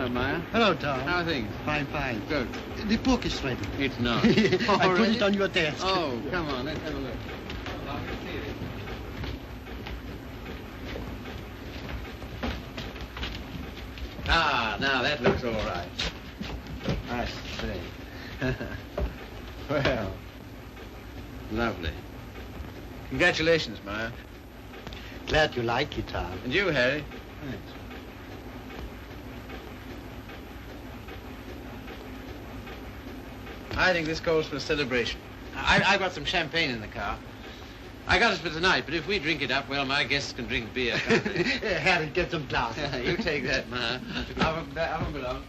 Hello, Maya. Hello, Tom. How are things? Fine, fine. Good. The book is ready. It's not. I put Already? it on your desk. Oh, come on, let's have a look. Ah, now that looks all right. I see. Well, lovely. Congratulations, Maya. Glad you like it, Tom. And you, Harry. Thanks. I think this calls for a celebration. I've got some champagne in the car. I got it for tonight, but if we drink it up, well, my guests can drink beer, can't they? Harry, get some glasses. You take that, Ma. Have them belong.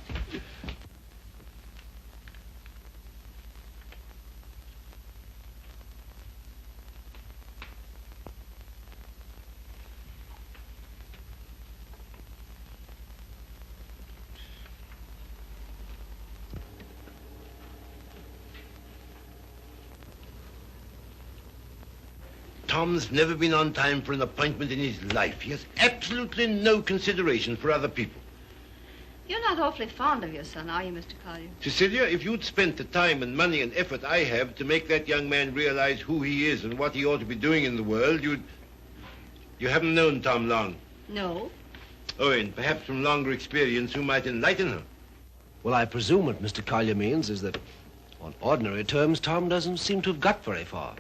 Tom's never been on time for an appointment in his life. He has absolutely no consideration for other people. You're not awfully fond of your son, are you, Mr. Collier? Cecelia, if you'd spent the time and money and effort I have to make that young man realize who he is and what he ought to be doing in the world, You haven't known Tom long. No. Owen, perhaps from longer experience, you might enlighten her. Well, I presume what Mr. Collier means is that, on ordinary terms, Tom doesn't seem to have got very far.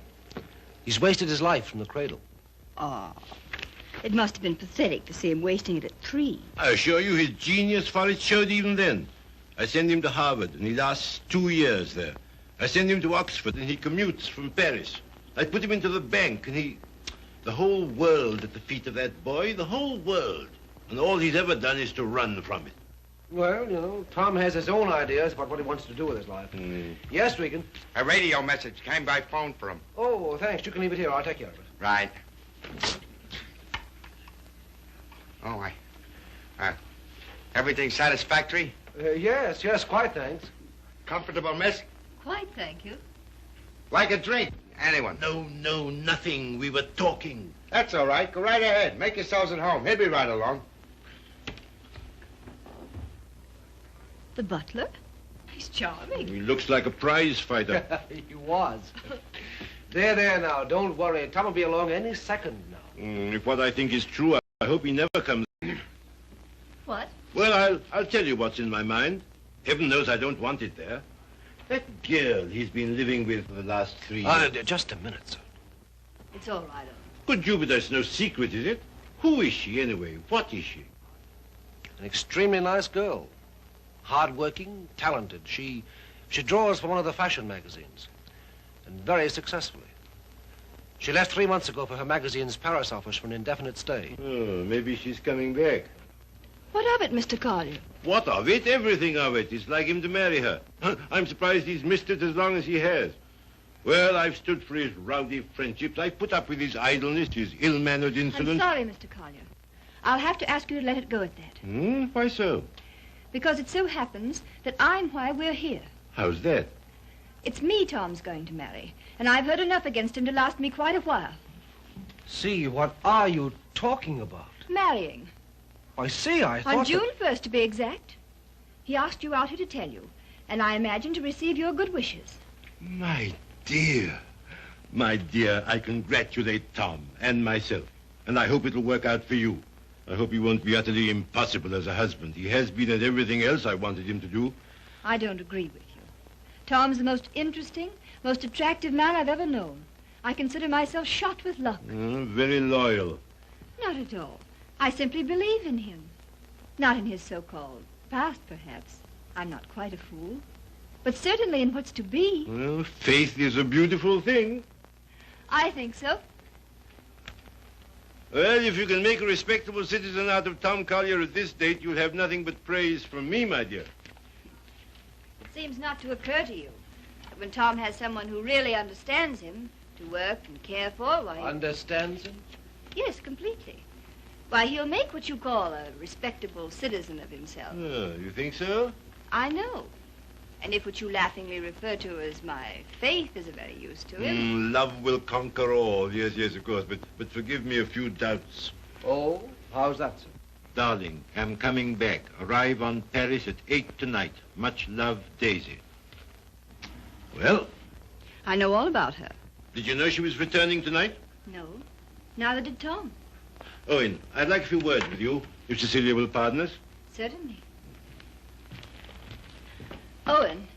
He's wasted his life from the cradle. Oh, it must have been pathetic to see him wasting it at 3. I assure you his genius for it showed even then. I send him to Harvard, and he lasts 2 years there. I send him to Oxford, and he commutes from Paris. I put him into the bank, and the whole world at the feet of that boy, the whole world. And all he's ever done is to run from it. Well, you know, Tom has his own ideas about what he wants to do with his life. Yes, Regan? A radio message came by phone for him. Oh, thanks. You can leave it here. I'll take care of it. Right. Oh, everything satisfactory? Yes, quite, thanks. Comfortable, miss? Quite, thank you. Like a drink? Anyone? No, nothing. We were talking. That's all right. Go right ahead. Make yourselves at home. He'll be right along. The butler? He's charming. He looks like a prize fighter. He was. There now. Don't worry. Tom will be along any second now. If what I think is true, I hope he never comes. What? Well, I'll tell you what's in my mind. Heaven knows I don't want it there. That girl he's been living with for the last 3 years. Just a minute, sir. It's all right, Owen. Good Jupiter, it's no secret, is it? Who is she, anyway? What is she? An extremely nice girl. Hard-working, talented. She draws for one of the fashion magazines. And very successfully. She left 3 months ago for her magazine's Paris office for an indefinite stay. Oh, maybe she's coming back. What of it, Mr. Collier? What of it? Everything of it. It's like him to marry her. I'm surprised he's missed it as long as he has. Well, I've stood for his rowdy friendships. I've put up with his idleness, his ill-mannered insolence. I'm sorry, Mr. Collier. I'll have to ask you to let it go at that. Why so? Because it so happens that I'm why we're here. How's that? It's me Tom's going to marry, and I've heard enough against him to last me quite a while. See, what are you talking about? Marrying. I see, I thought On June 1st, to be exact. He asked you out here to tell you, and I imagine to receive your good wishes. My dear, I congratulate Tom and myself, and I hope it'll work out for you. I hope he won't be utterly impossible as a husband. He has been at everything else I wanted him to do. I don't agree with you. Tom's the most interesting, most attractive man I've ever known. I consider myself shot with luck. Very loyal. Not at all. I simply believe in him. Not in his so-called past, perhaps. I'm not quite a fool. But certainly in what's to be. Well, faith is a beautiful thing. I think so. Well, if you can make a respectable citizen out of Tom Collier at this date, you'll have nothing but praise from me, my dear. It seems not to occur to you that when Tom has someone who really understands him to work and care for, why... Understands him? Yes, completely. Why, he'll make what you call a respectable citizen of himself. Oh, you think so? I know. And if what you laughingly refer to as my faith is of any use to him... Love will conquer all. Yes, of course. But forgive me a few doubts. Oh, how's that, sir? Darling, I'm coming back. Arrive on Paris at 8 tonight. Much love, Daisy. Well, I know all about her. did you know she was returning tonight? No. Neither did Tom. Owen, I'd like a few words with you, if Cecelia will pardon us. Certainly. Owen.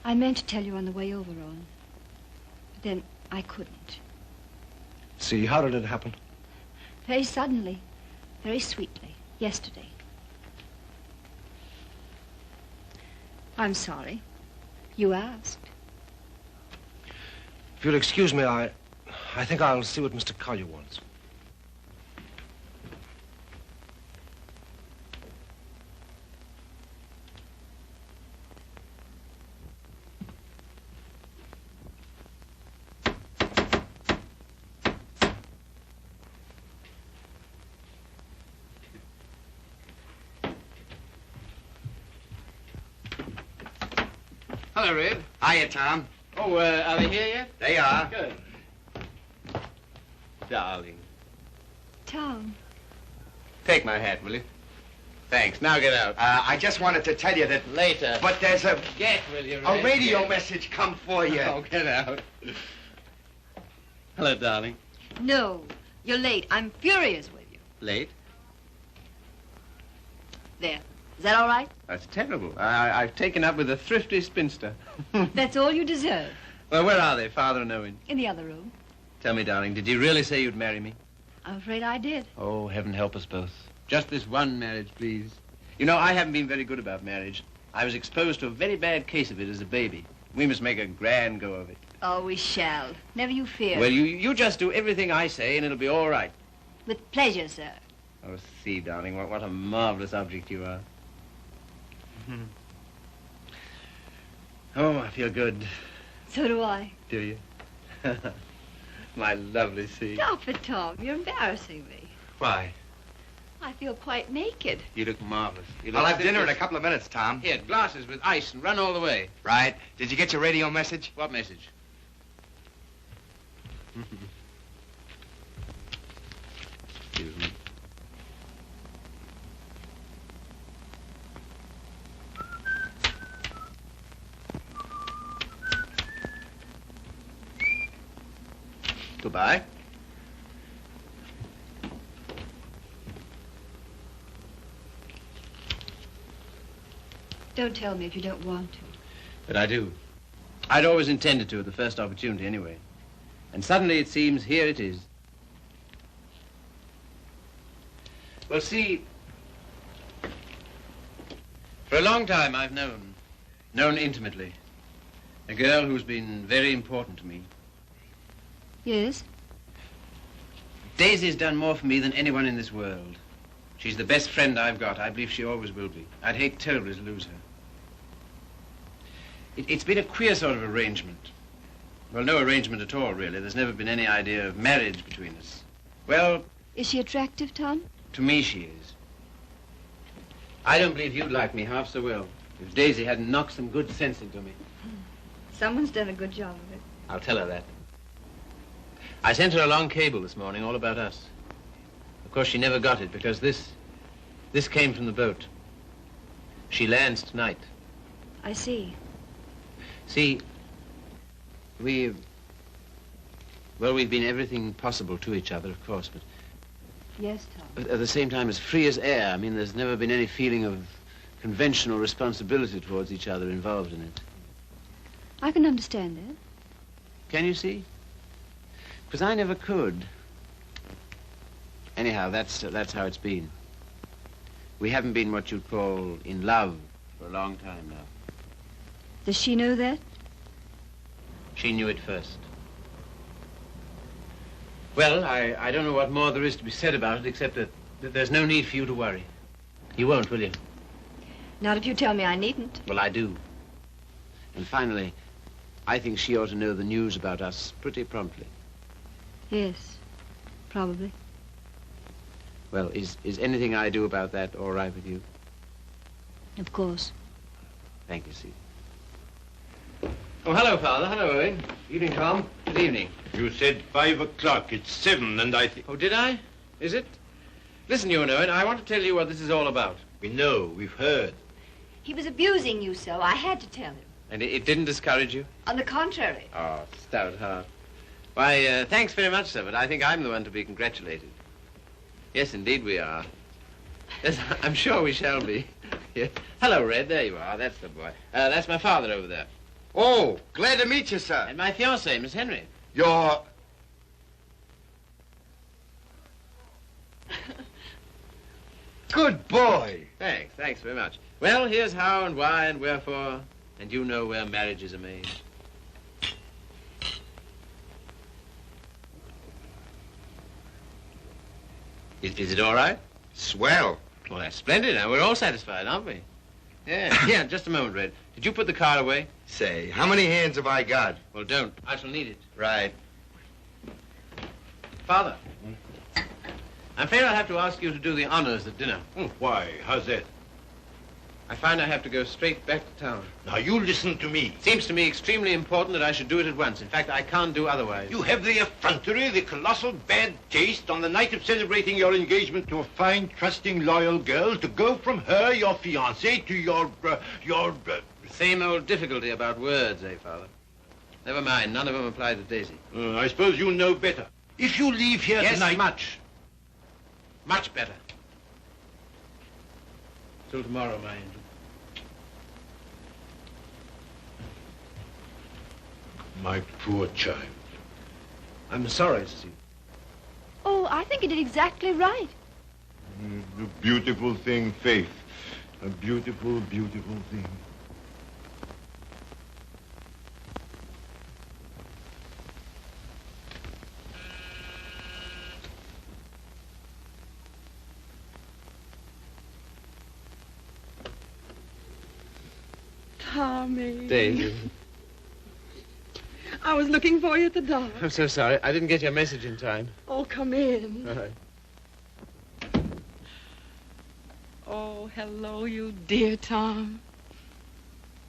I meant to tell you on the way over, Owen. But then I couldn't. See, how did it happen? Very suddenly, very sweetly, yesterday. I'm sorry. You asked. If you'll excuse me, I think I'll see what Mr. Collier wants. Hello, Red. Hiya, Tom. Oh, are they here yet? They are. Good. Darling. Tom. Take my hat, will you? Thanks. Now get out. I just wanted to tell you that... Later. But there's a Get, will you, Red? radio Get. message come for you. Oh, get out. Hello, darling. No, you're late. I'm furious with you. Late? There. Is that all right? That's terrible. I've taken up with a thrifty spinster. That's all you deserve. Well, where are they, Father and Owen? In the other room. Tell me, darling, did you really say you'd marry me? I'm afraid I did. Oh, heaven help us both. Just this one marriage, please. You know, I haven't been very good about marriage. I was exposed to a very bad case of it as a baby. We must make a grand go of it. Oh, we shall. Never you fear. Well, you just do everything I say, and it'll be all right. With pleasure, sir. Oh, see, darling, what a marvelous object you are. Oh, I feel good. So do I. Do you? My lovely sea. Stop it, Tom. You're embarrassing me. Why? I feel quite naked. You look marvelous. You look I'll have simply- dinner in a couple of minutes, Tom. Here, glasses with ice and run all the way. Right. Did you get your radio message? What message? Excuse me. Goodbye. Don't tell me if you don't want to. But I do. I'd always intended to at the first opportunity anyway. And suddenly it seems here it is. Well, see, for a long time I've known intimately, a girl who's been very important to me. Yes? Daisy's done more for me than anyone in this world. She's the best friend I've got. I believe she always will be. I'd hate terribly to lose her. It's been a queer sort of arrangement. Well, no arrangement at all, really. There's never been any idea of marriage between us. Well, Is she attractive, Tom? to me she is. I don't believe you'd like me half so well if Daisy hadn't knocked some good sense into me. Someone's done a good job of it. I'll tell her that. I sent her a long cable this morning, all about us. Of course, she never got it because this came from the boat. She lands tonight. I see. See, we've been everything possible to each other, of course, but Yes, Tom. at the same time as free as air. I mean, there's never been any feeling of conventional responsibility towards each other involved in it. I can understand that. Can you see? Because I never could. Anyhow, that's how it's been. We haven't been what you'd call in love for a long time now. Does she know that? She knew it first. Well, I don't know what more there is to be said about it, except that there's no need for you to worry. You won't, will you? Not if you tell me I needn't. Well, I do. And finally, I think she ought to know the news about us pretty promptly. Yes, probably. Well, is anything I do about that all right with you? Of course. Thank you, Steve. Oh, hello, Father. Hello, Owen. Evening, Tom. Good evening. You said 5 o'clock. It's 7, and I think... Oh, did I? Is it? Listen, you and Owen, I want to tell you what this is all about. We know. We've heard. He was abusing you so. I had to tell him. And it didn't discourage you? On the contrary. Oh, stout heart. Why, thanks very much, sir, but I think I'm the one to be congratulated. Yes, indeed we are. Yes, I'm sure we shall be. Yeah. Hello, Red. There you are. That's the boy. That's my father over there. Oh, glad to meet you, sir. And my fiancée, Miss Henry. You're... Good boy. Thanks very much. Well, here's how and why and wherefore, and you know where marriages are made. Is it all right? Swell. Well, that's splendid. Now, we're all satisfied, aren't we? Yeah, yeah, just a moment, Red. Did you put the car away? Say, how many hands have I got? Well, don't. I shall need it. Right. Father, I'm afraid I'll have to ask you to do the honors at dinner. Why? How's that? I find I have to go straight back to town. Now, you listen to me. It seems to me extremely important that I should do it at once. In fact, I can't do otherwise. You have the effrontery, the colossal bad taste on the night of celebrating your engagement to a fine, trusting, loyal girl to go from her, your fiancée, to your Same old difficulty about words, eh, Father? Never mind. None of them apply to Daisy. I suppose you know better. If you leave here Yes, tonight... much. Much better. Till tomorrow, my angel. My poor child. I'm sorry, Cecelia. Oh, I think you did exactly right. A beautiful thing, Faith. A beautiful, beautiful thing. Tommy. Daisy. I was looking for you at the door. I'm so sorry. I didn't get your message in time. Oh, come in. All right. Oh, hello, you dear Tom.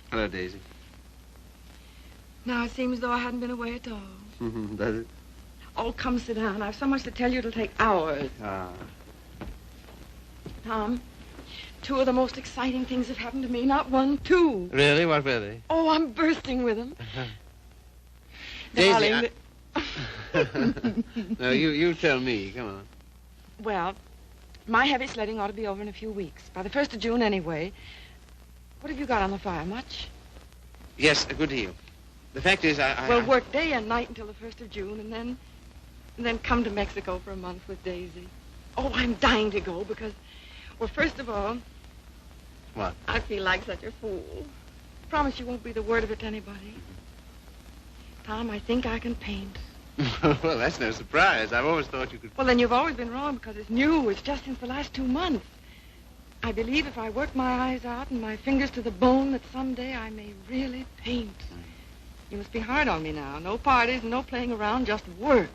Hello, Daisy. Now it seems as though I hadn't been away at all. Does it? Oh, come sit down. I've so much to tell you it'll take hours. Ah. Tom, two of the most exciting things have happened to me. Not one, two. Really? What were they? Oh, I'm bursting with them. Daisy, Darling, No, you tell me. Come on. well, my heavy sledding ought to be over in a few weeks. By the 1st of June, anyway. What have you got on the fire? Much? Yes, a good deal. The fact is, We'll work day and night until the 1st of June, and then come to Mexico for a month with Daisy. Oh, I'm dying to go because, well, first of all... What? I feel like such a fool. Promise you won't breathe a word of it to anybody. Tom, I think I can paint. Well, that's no surprise. I've always thought you could... Well, then you've always been wrong because it's new. It's just since the last 2 months. I believe if I work my eyes out and my fingers to the bone that someday I may really paint. You must be hard on me now. No parties and no playing around, just work.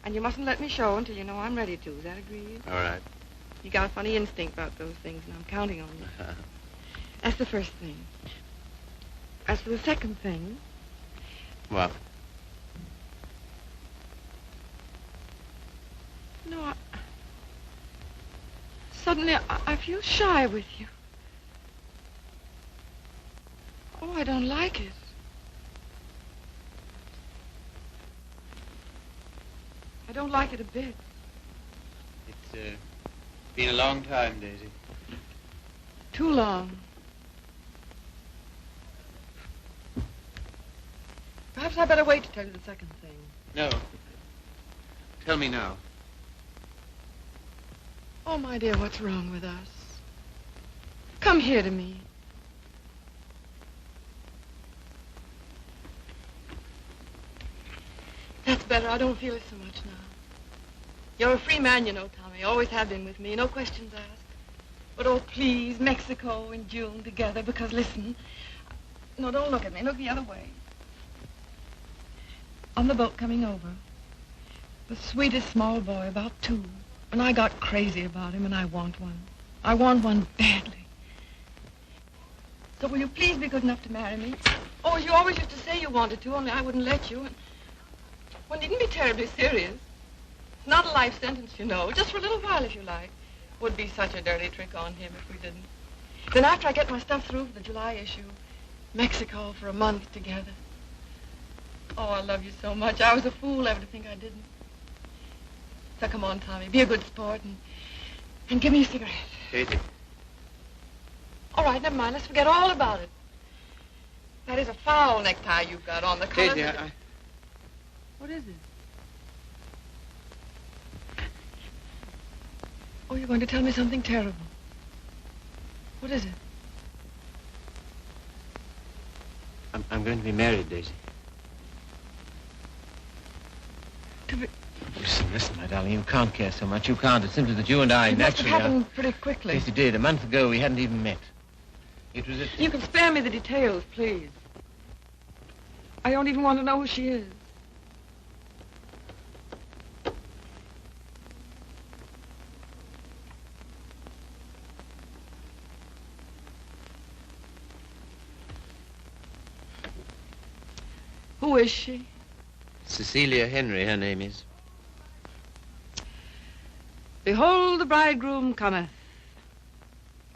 And you mustn't let me show until you know I'm ready to. Is that agreed? All right. You got a funny instinct about those things, and I'm counting on you. That's the first thing. As for the second thing... What? No, suddenly I feel shy with you. Oh, I don't like it. I don't like it a bit. It's been a long time, Daisy. Too long. Perhaps I better wait to tell you the second thing. No. Tell me now. Oh, my dear, what's wrong with us? Come here to me. That's better. I don't feel it so much now. You're a free man, you know, Tommy. Always have been with me. No questions asked. But, oh, please, Mexico in June together, because, listen. No, don't look at me. Look the other way. On the boat coming over, the sweetest small boy, about 2. And I got crazy about him, and I want one. I want one badly. So will you please be good enough to marry me? Oh, you always used to say you wanted to, only I wouldn't let you. And one needn't be terribly serious. It's not a life sentence, you know. Just for a little while, if you like. Would be such a dirty trick on him if we didn't. Then after I get my stuff through for the July issue, Mexico for a month together. Oh, I love you so much. I was a fool ever to think I didn't. So come on, Tommy. Be a good sport and give me a cigarette. Katie. All right, never mind. Let's forget all about it. That is a foul necktie you've got on. The colors... Katie, What is it? Oh, you're going to tell me something terrible. What is it? I'm going to be married, Daisy. To be... Listen, my darling, you can't care so much. You can't. It's simply that you and I It must have naturally happened pretty quickly. Yes, it did. A month ago, we hadn't even met. It was at... You can spare me the details, please. I don't even want to know who she is. Who is she? Cecelia Henry, her name is. Behold, the bridegroom cometh,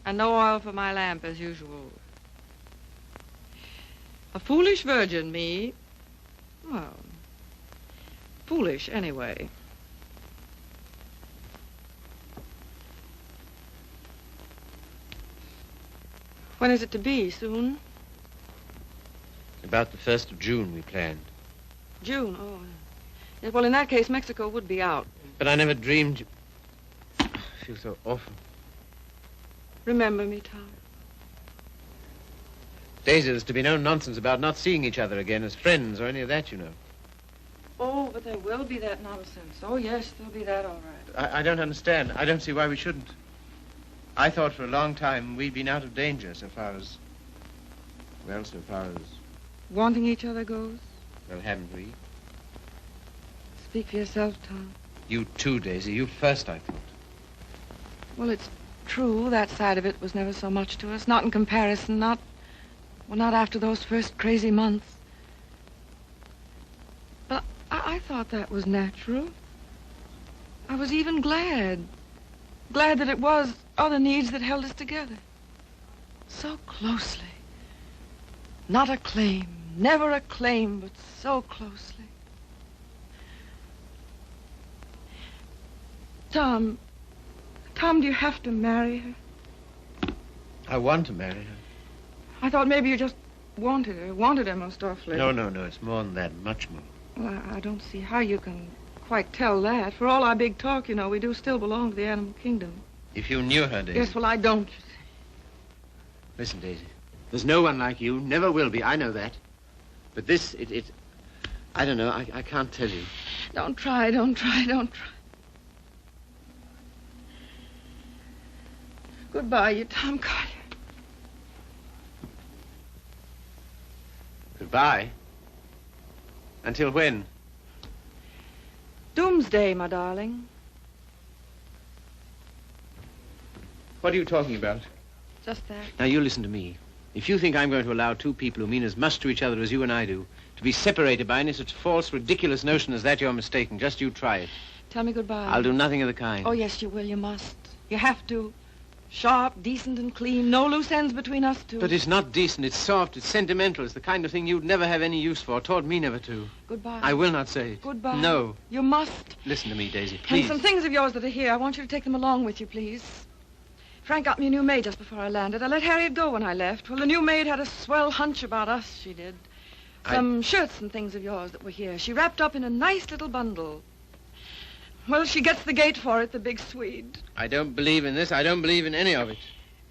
and no oil for my lamp as usual. A foolish virgin, me. Well, foolish anyway. When is it to be? Soon? About the 1st of June, we planned. June, oh. Yeah, well, in that case, Mexico would be out. But I never dreamed... I feel so awful. Remember me, Tom. Daisy, there's to be no nonsense about not seeing each other again as friends or any of that, you know. Oh, but there will be that nonsense. Oh, yes, there'll be that, all right. I don't understand. I don't see why we shouldn't. I thought for a long time we'd been out of danger so far as... Well, so far as... Wanting each other goes? Well, haven't we? Speak for yourself, Tom. You too, Daisy. You first, I thought. Well, it's true. That side of it was never so much to us. Not in comparison. Not after those first crazy months. But I thought that was natural. I was even glad. Glad that it was other needs that held us together. So closely. Not a claim. Never a claim, but so closely. Tom, do you have to marry her? I want to marry her. I thought maybe you just wanted her most awfully. No, it's more than that, much more. Well, I don't see how you can quite tell that. For all our big talk, you know, we do still belong to the animal kingdom. If you knew her, Daisy... Yes, well, I don't, you see. Listen, Daisy, there's no one like you, never will be, I know that. But this, I don't know, I can't tell you. Don't try. Goodbye, you Tom Collier. Goodbye? Until when? Doomsday, my darling. What are you talking about? Just that. Now, you listen to me. If you think I'm going to allow two people who mean as much to each other as you and I do to be separated by any such false, ridiculous notion as that, you're mistaken. Just you try it. Tell me goodbye. I'll do nothing of the kind. Oh, yes, you will. You must. You have to. Sharp, decent, and clean. No loose ends between us two. But it's not decent. It's soft. It's sentimental. It's the kind of thing you'd never have any use for. Taught me never to. Goodbye. I will not say it. Goodbye. No. You must. Listen to me, Daisy, please. And some things of yours that are here, I want you to take them along with you, please. Frank got me a new maid just before I landed. I let Harriet go when I left. Well, the new maid had a swell hunch about us, she did. Some shirts and things of yours that were here. She wrapped up in a nice little bundle. Well, she gets the gate for it, the big Swede. I don't believe in this. I don't believe in any of it.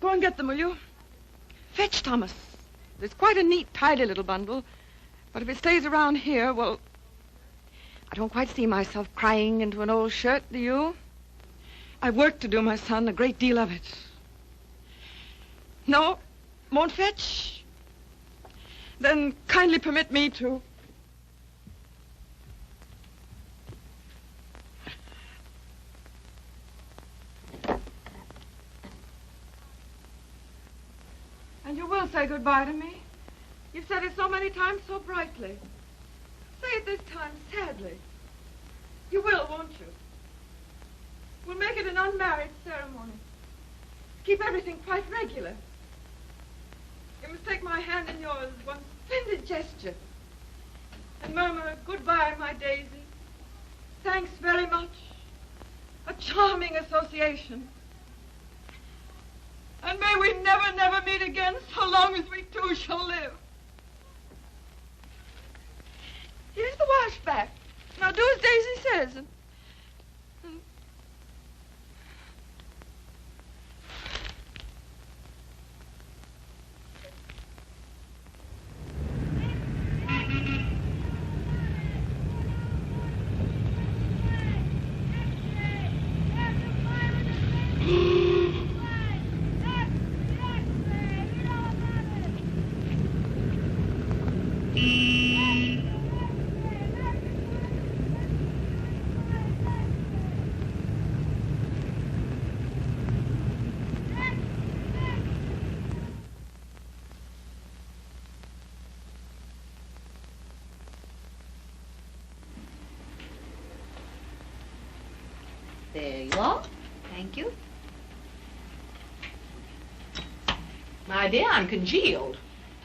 Go and get them, will you? Fetch, Thomas. It's quite a neat, tidy little bundle. But if it stays around here, well, I don't quite see myself crying into an old shirt, do you? I've work to do, my son, a great deal of it. No? Won't fetch? Then kindly permit me to... And you will say goodbye to me? You've said it so many times so brightly. Say it this time sadly. You will, won't you? We'll make it an unmarried ceremony. Keep everything quite regular. You must take my hand in yours, one splendid gesture, and murmur, goodbye, my Daisy. Thanks very much. A charming association. And may we never, never meet again so long as we two shall live. Here's the washback. Now do as Daisy says. And there you are. Thank you. My dear, I'm congealed.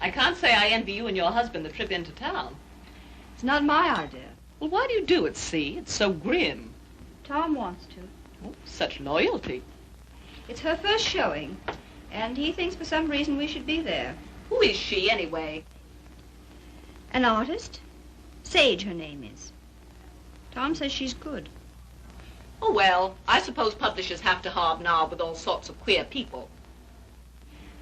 I can't say I envy you and your husband the trip into town. It's not my idea. Well, why do you do it, see? It's so grim. Tom wants to. Oh, such loyalty. It's her first showing, and he thinks for some reason we should be there. Who is she, anyway? An artist? Sage, her name is. Tom says she's good. Oh, well, I suppose publishers have to hobnob with all sorts of queer people.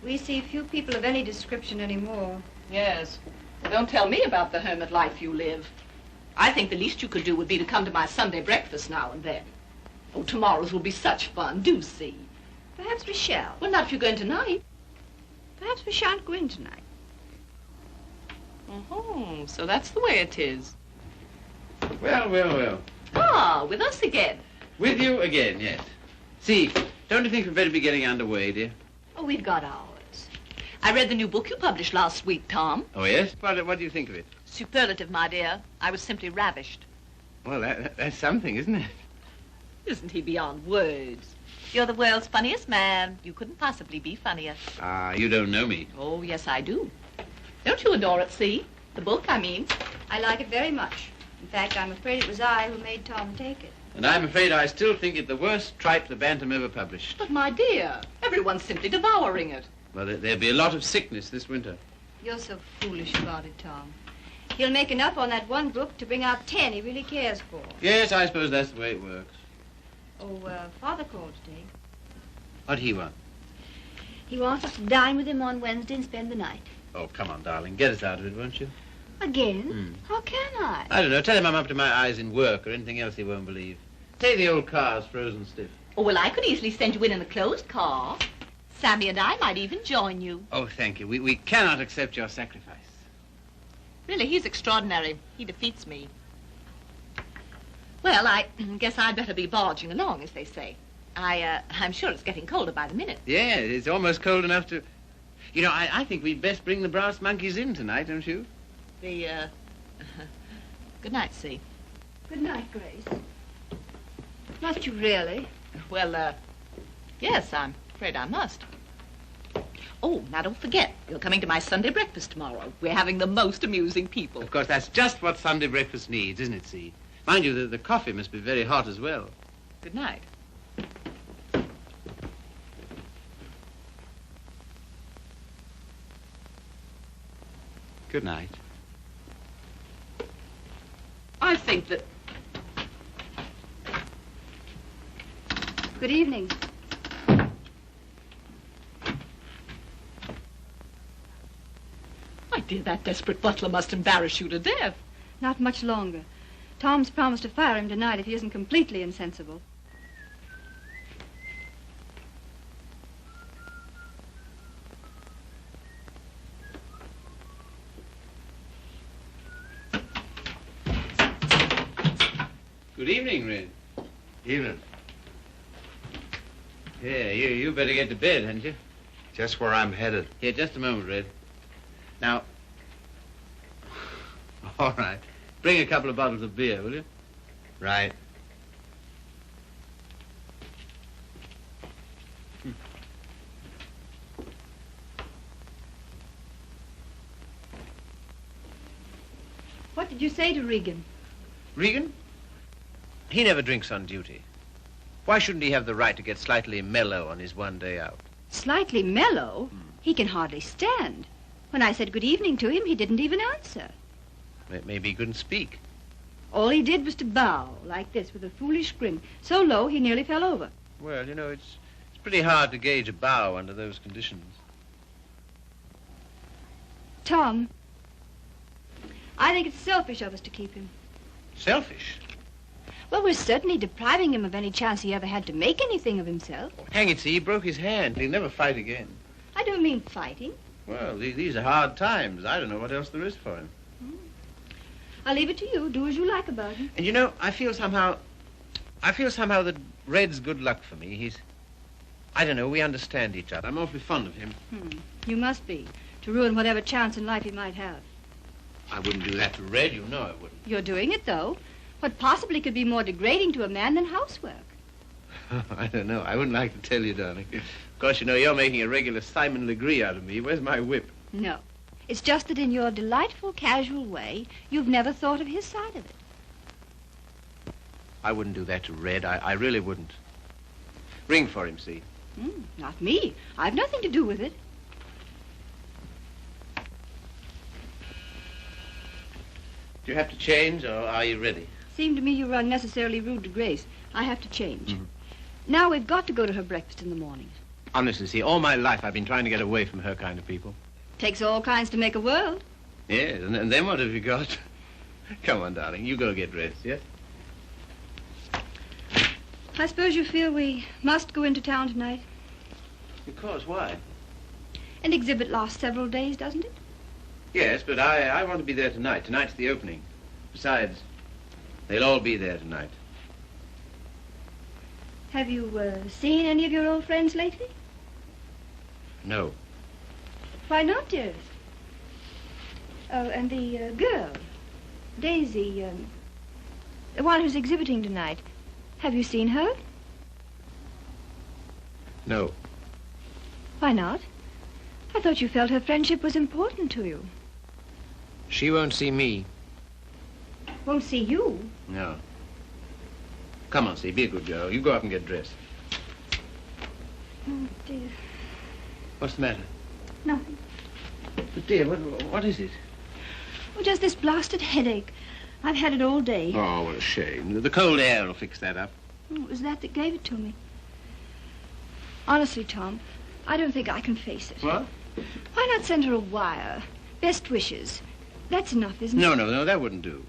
We see few people of any description anymore. Yes. Well, don't tell me about the hermit life you live. I think the least you could do would be to come to my Sunday breakfast now and then. Oh, tomorrow's will be such fun. Do see. Perhaps we shall. Well, not if you're going tonight. Perhaps we shan't go in tonight. Oh, so that's the way it is. Well, well, well. Ah, with us again. With you again, yes. See, don't you think we'd better be getting underway, dear? Oh, we've got ours. I read the new book you published last week, Tom. Oh, yes? What do you think of it? Superlative, my dear. I was simply ravished. Well, that's something, isn't it? Isn't he beyond words? You're the world's funniest man. You couldn't possibly be funnier. Ah, you don't know me. Oh, yes, I do. Don't you adore it, see? The book, I mean. I like it very much. In fact, I'm afraid it was I who made Tom take it. And I'm afraid I still think it the worst tripe the Bantam ever published. But, my dear, everyone's simply devouring it. Well, there'll be a lot of sickness this winter. You're so foolish about it, Tom. He'll make enough on that one book to bring out 10 he really cares for. Yes, I suppose that's the way it works. Oh, Father called today. What'd he want? He wants us to dine with him on Wednesday and spend the night. Oh, come on, darling. Get us out of it, won't you? Again? How can I? I don't know. Tell him I'm up to my eyes in work or anything else he won't believe. Say the old car's frozen stiff. Oh, well, I could easily send you in a closed car. Sammy and I might even join you. Oh, thank you. We cannot accept your sacrifice. Really, he's extraordinary. He defeats me. Well, I guess I'd better be barging along, as they say. I'm sure it's getting colder by the minute. Yeah, it's almost cold enough to... You know, I think we'd best bring the brass monkeys in tonight, don't you? Good night, See. Good night, Grace. Must you really? Well, yes, I'm afraid I must. Oh, now don't forget, you're coming to my Sunday breakfast tomorrow. We're having the most amusing people. Of course, that's just what Sunday breakfast needs, isn't it, See? Mind you, the coffee must be very hot as well. Good night. Good night. I think that... Good evening. My dear, that desperate butler must embarrass you to death. Not much longer. Tom's promised to fire him tonight if he isn't completely insensible. Good evening, Red. Evening. Yeah, you better get to bed, hadn't you? Just where I'm headed. Here, just a moment, Red. Now, All right. Bring a couple of bottles of beer, will you? Right. What did you say to Regan? Regan? He never drinks on duty. Why shouldn't he have the right to get slightly mellow on his one day out? Slightly mellow? He can hardly stand. When I said good evening to him, he didn't even answer. Maybe he couldn't speak. All he did was to bow, like this, with a foolish grin, so low he nearly fell over. Well, you know, it's pretty hard to gauge a bow under those conditions. Tom, I think it's selfish of us to keep him. Selfish? Well, we're certainly depriving him of any chance he ever had to make anything of himself. Hang it, see, he broke his hand. He'll never fight again. I don't mean fighting. Well, these are hard times. I don't know what else there is for him. I'll leave it to you. Do as you like about him. And you know, I feel somehow that Red's good luck for me. I don't know, we understand each other. I'm awfully fond of him. You must be, to ruin whatever chance in life he might have. I wouldn't do that to Red, you know I wouldn't. You're doing it, though. What possibly could be more degrading to a man than housework? I don't know. I wouldn't like to tell you, darling. Of course, you know, you're making a regular Simon Legree out of me. Where's my whip? No. It's just that in your delightful, casual way, you've never thought of his side of it. I wouldn't do that to Red. I really wouldn't. Ring for him, see? Not me. I've nothing to do with it. Do you have to change, or are you ready? Seemed to me you were unnecessarily rude to Grace. I have to change. Now we've got to go to her breakfast in the morning. Honestly, see, all my life I've been trying to get away from her kind of people. Takes all kinds to make a world. Yes, and then what have you got? Come on, darling, you go get dressed, yes? I suppose you feel we must go into town tonight. Of course, why? An exhibit lasts several days, doesn't it? Yes, but I want to be there tonight. Tonight's the opening. Besides, they'll all be there tonight. Have you seen any of your old friends lately? No. Why not, dearest? Oh, and the girl, Daisy, the one who's exhibiting tonight. Have you seen her? No. Why not? I thought you felt her friendship was important to you. She won't see me. Won't see you? No. Come on, see, be a good girl. You go up and get dressed. Oh, dear. What's the matter? Nothing. But, dear, what is it? Oh, just this blasted headache. I've had it all day. Oh, what a shame. The cold air will fix that up. Oh, it was that gave it to me. Honestly, Tom, I don't think I can face it. What? Why not send her a wire? Best wishes. That's enough, isn't it? No, that wouldn't do.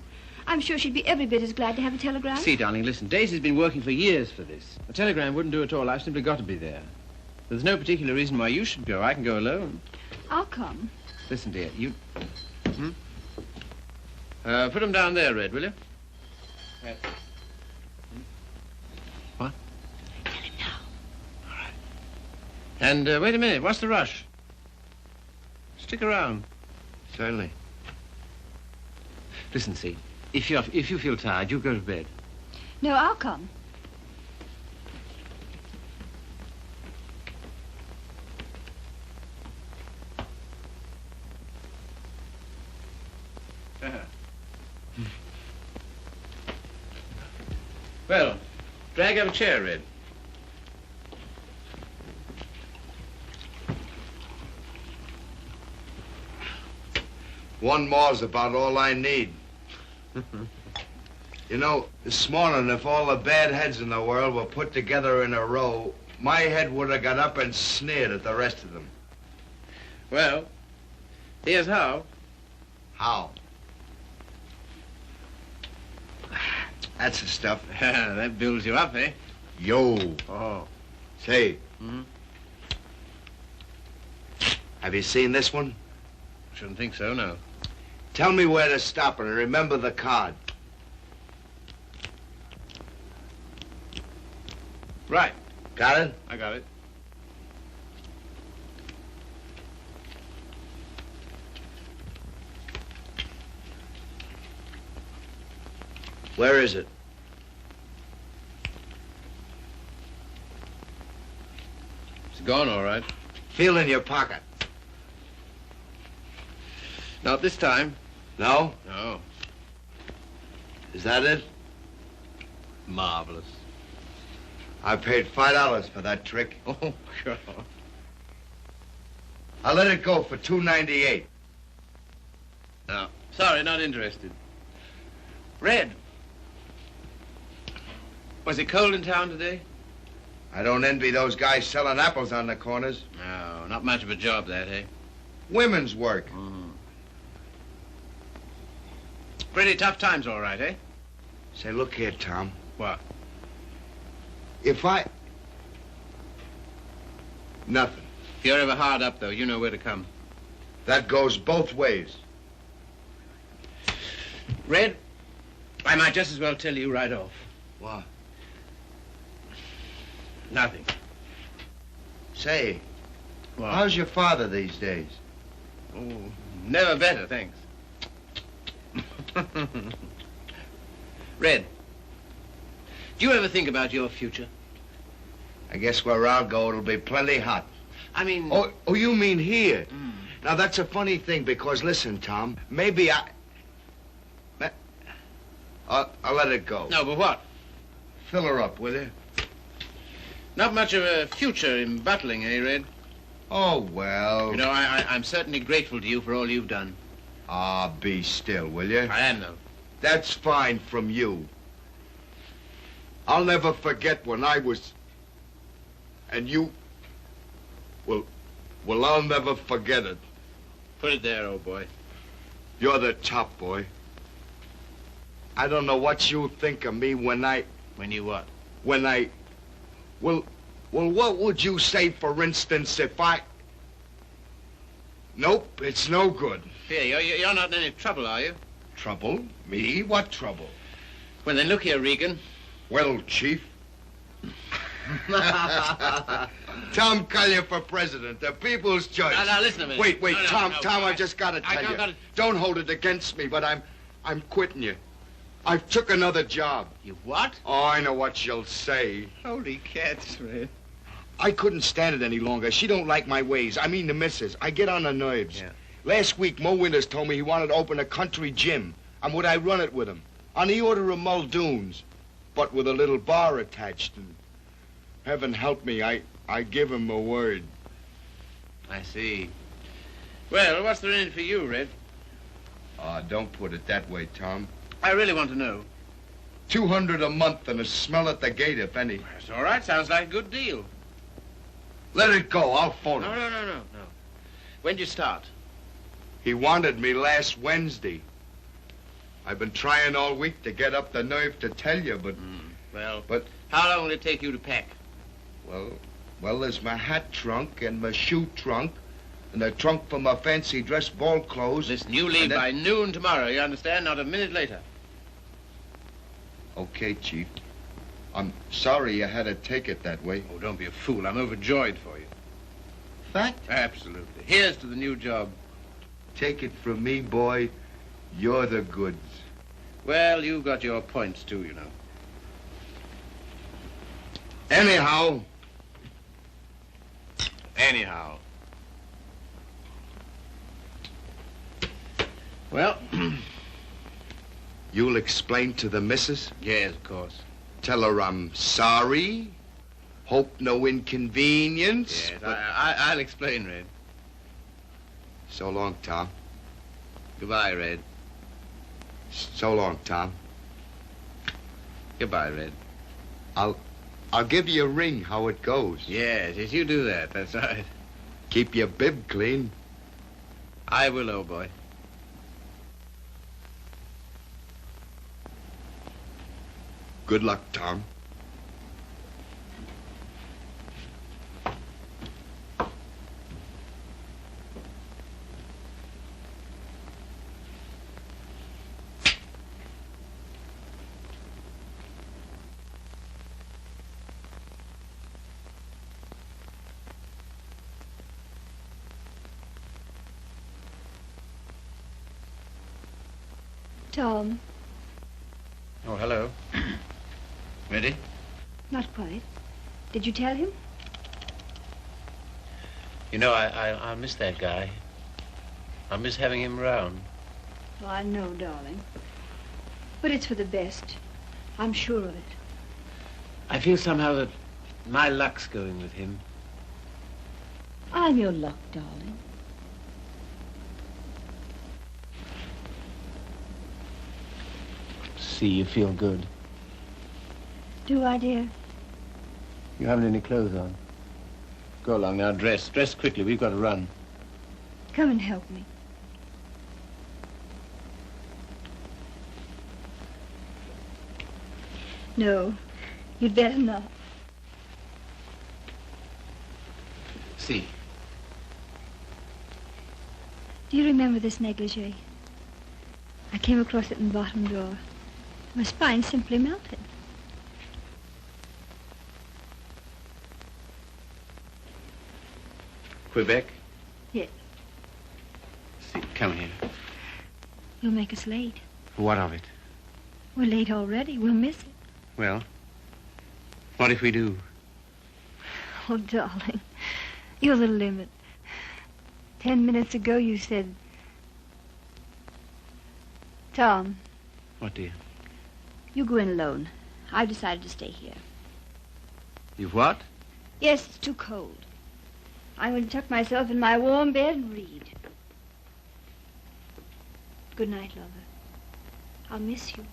I'm sure she'd be every bit as glad to have a telegram. See, darling, listen, Daisy's been working for years for this. A telegram wouldn't do at all. I've simply got to be there. There's no particular reason why you should go. I can go alone. I'll come. Listen, dear, you... put them down there, Red, will you? Yes. What? Tell him now. All right. And wait a minute. What's the rush? Stick around. Certainly. Listen, see, if you feel tired, you go to bed. No, I'll come. Well, drag up a chair, Red. One more's about all I need. You know, this morning, if all the bad heads in the world were put together in a row, my head would have got up and sneered at the rest of them. Well, here's how. How? That's the stuff. That builds you up, eh? Yo. Oh. Say. Have you seen this one? Shouldn't think so, no. Tell me where to stop and remember the card. Right. Got it? I got it. Where is it? It's gone, all right. Feel in your pocket. Not this time. No? No. Is that it? Marvelous. I paid $5 for that trick. Oh, God. I let it go for $2.98. No. Sorry, not interested. Red. Was it cold in town today? I don't envy those guys selling apples on the corners. No, not much of a job, that, eh? Women's work. Pretty tough times, all right, eh? Say, look here, Tom. What? If I... Nothing. If you're ever hard up, though, you know where to come. That goes both ways. Red, I might just as well tell you right off. What? Nothing. Say, What? how's your father these days? Oh, never better, thanks. Red, do you ever think about your future? I guess where I'll go, it'll be plenty hot. I mean... Oh, you mean here? Mm. Now, that's a funny thing, because listen, Tom, maybe I'll let it go. No, but what? Fill her up, will you? Not much of a future in battling, eh, Red? Oh, well. You know, I'm certainly grateful to you for all you've done. Ah, be still, will you? I am, though. That's fine from you. I'll never forget when I was... And you... Well, I'll never forget it. Put it there, old boy. You're the top, boy. I don't know what you think of me when I... When you what? When I... Well, what would you say, for instance, if I... Nope, it's no good. Here, you're not in any trouble, are you? Trouble? Me? What trouble? Well, then look here, Regan. Well, Chief. Tom Collier for president, the people's choice. Now, listen a minute. Wait, No, Tom, no, I just gotta tell you. gotta... Don't hold it against me, but I'm quitting you. I've took another job. You what? Oh, I know what you'll say. Holy cats, Red. I couldn't stand it any longer. She don't like my ways. I mean the missus. I get on her nerves. Yeah. Last week, Mo Winters told me he wanted to open a country gym. And would I run it with him? On the order of Muldoon's. But with a little bar attached. And heaven help me, I give him a word. I see. Well, what's there in it for you, Red? Don't put it that way, Tom. I really want to know. $200 a month and a smell at the gate, if any. That's all right. Sounds like a good deal. Let it go. I'll phone No, him. no. When'd you start? He wanted me last Wednesday. I've been trying all week to get up the nerve to tell you, but... Well, But... how long will it take you to pack? Well, there's my hat trunk and my shoe trunk and the trunk for my fancy dress ball clothes. Listen, you leave then... by noon tomorrow, you understand? Not a minute later. Okay, Chief. I'm sorry you had to take it that way. Oh, don't be a fool. I'm overjoyed for you. Fact? Absolutely. Here's to the new job. Take it from me, boy. You're the goods. Well, you've got your points, too, you know. Anyhow, Well, you'll explain to the missus? yes, of course. Tell her I'm sorry. Hope no inconvenience. Yes, but- I'll explain, Red. So long, Tom. Goodbye, Red. So long, Tom. Goodbye, Red. I'll give you a ring how it goes. Yes, you do that. That's right. Keep your bib clean. I will, old boy. Good luck, Tom. Tom, Oh, hello. Ready? Not quite. Did you tell him? You know, I miss that guy. I miss having him around. Oh, I know, darling. But it's for the best. I'm sure of it. I feel somehow that my luck's going with him. I'm your luck, darling. See, you feel good. Do I, dear? You haven't any clothes on. Go along now, dress. Dress quickly, we've got to run. Come and help me. No, you'd better not. See. Do you remember this negligee? I came across it in the bottom drawer. My spine simply melted. Quebec? Yes. See, come here. You'll make us late. What of it? We're late already. We'll miss it. Well, what if we do? Oh, darling, you're the limit. 10 minutes ago you said... Tom, What, dear? you go in alone. I've decided to stay here. You've what? Yes, it's too cold. I'm going to tuck myself in my warm bed and read. Good night, lover. I'll miss you.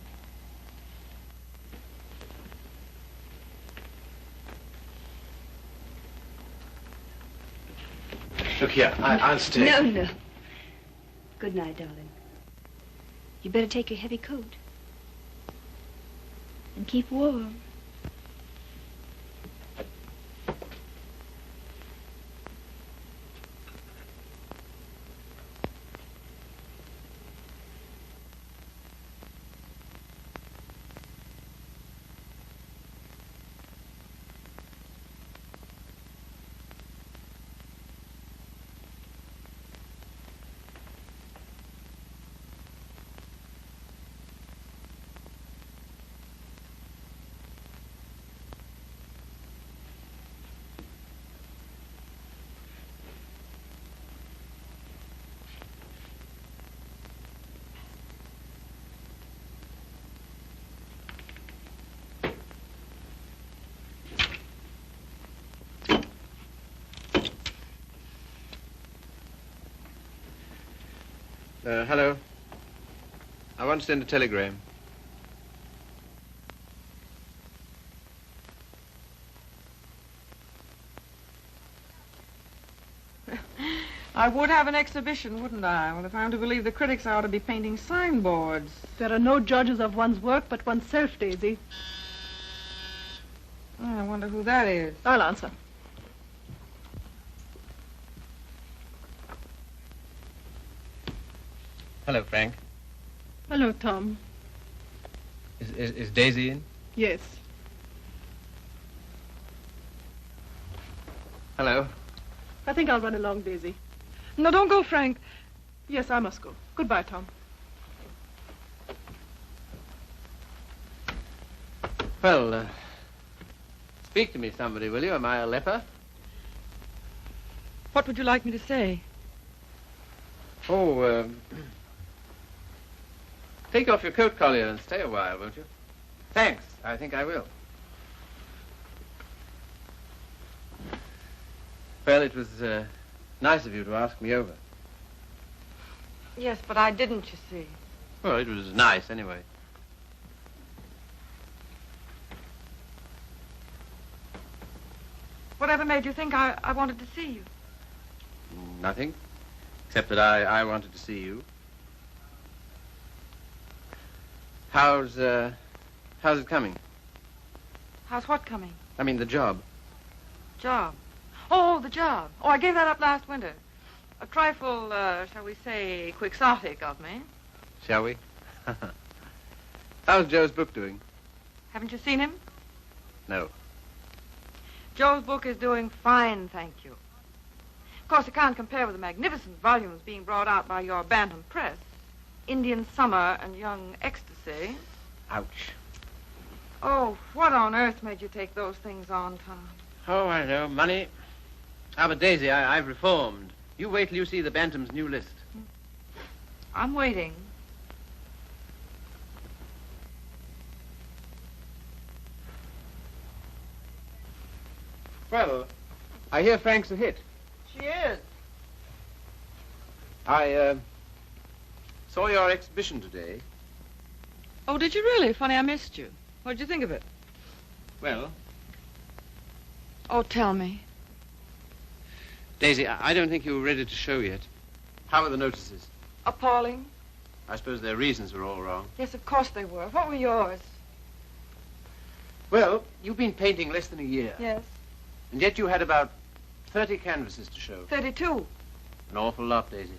Look here, I'll stay. No. Good night, darling. You better take your heavy coat. And keep warm. Hello. I want to send a telegram. I would have an exhibition, wouldn't I? Well, if I'm to believe the critics, I ought to be painting signboards. There are no judges of one's work but oneself, Daisy. Oh, I wonder who that is. I'll answer. Hello, Frank. Hello, Tom. Is Daisy in? Yes. Hello. I think I'll run along, Daisy. No, don't go, Frank. Yes, I must go. Goodbye, Tom. Well, speak to me, somebody, will you? Am I a leper? What would you like me to say? Oh, take off your coat collar and stay a while, won't you? Thanks. I think I will. Well, it was nice of you to ask me over. Yes, but I didn't, you see. Well, it was nice anyway. Whatever made you think I wanted to see you? Nothing, except that I wanted to see you. How's it coming? How's what coming? I mean, the job. Job. Oh, the job. Oh, I gave that up last winter. A trifle, shall we say, quixotic of me. Shall we? How's Joe's book doing? Haven't you seen him? No. Joe's book is doing fine, thank you. Of course, it can't compare with the magnificent volumes being brought out by your Bantam Press. Indian Summer and Young Ecstasy. Ouch. Oh, what on earth made you take those things on, Tom? Oh, I know. Money. Ah, but Daisy, I've reformed. You wait till you see the Bantam's new list. I'm waiting. Well, I hear Frank's a hit. She is. I saw your exhibition today. Oh, did you really? Funny, I missed you. What did you think of it? Well, Oh, tell me. Daisy, I don't think you were ready to show yet. How were the notices? Appalling. I suppose their reasons were all wrong. Yes, of course they were. What were yours? Well, you've been painting less than a year. Yes. And yet you had about 30 canvases to show. 32. An awful lot, Daisy.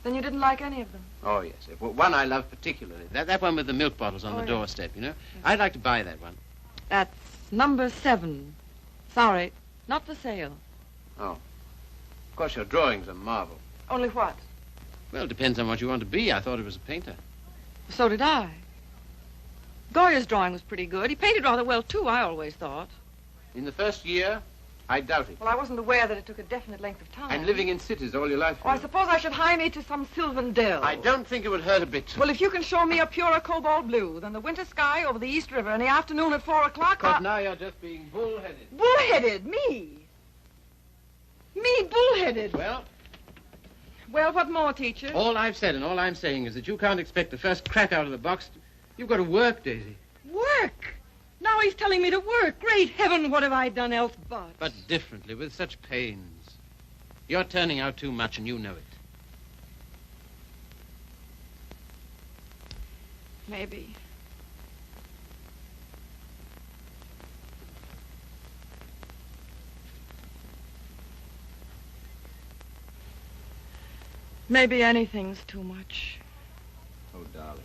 Then you didn't like any of them? Oh, yes. Well, one I love particularly. That one with the milk bottles on the yes. doorstep, you know? I'd like to buy that one. That's number 7. Sorry, not for sale. Oh. Of course, your drawing's a marvel. Only what? Well, it depends on what you want to be. I thought it was a painter. So did I. Goya's drawing was pretty good. He painted rather well, too, I always thought. In the first year, I doubt it. Well, I wasn't aware that it took a definite length of time. And living in cities all your life. Oh, I suppose I should hie me to some sylvan dell. I don't think it would hurt a bit. Well, if you can show me a purer cobalt blue than the winter sky over the East River in the afternoon at 4 o'clock, But now you're just being bullheaded. Bullheaded? Me? Me bullheaded? Well, Well, what more, teacher? all I've said and all I'm saying is that you can't expect the first crack out of the box. You've got to work, Daisy. Work? Now he's telling me to work. Great heaven, what have I done else but? But differently, with such pains. You're turning out too much and you know it. Maybe. Maybe anything's too much. Oh, darling.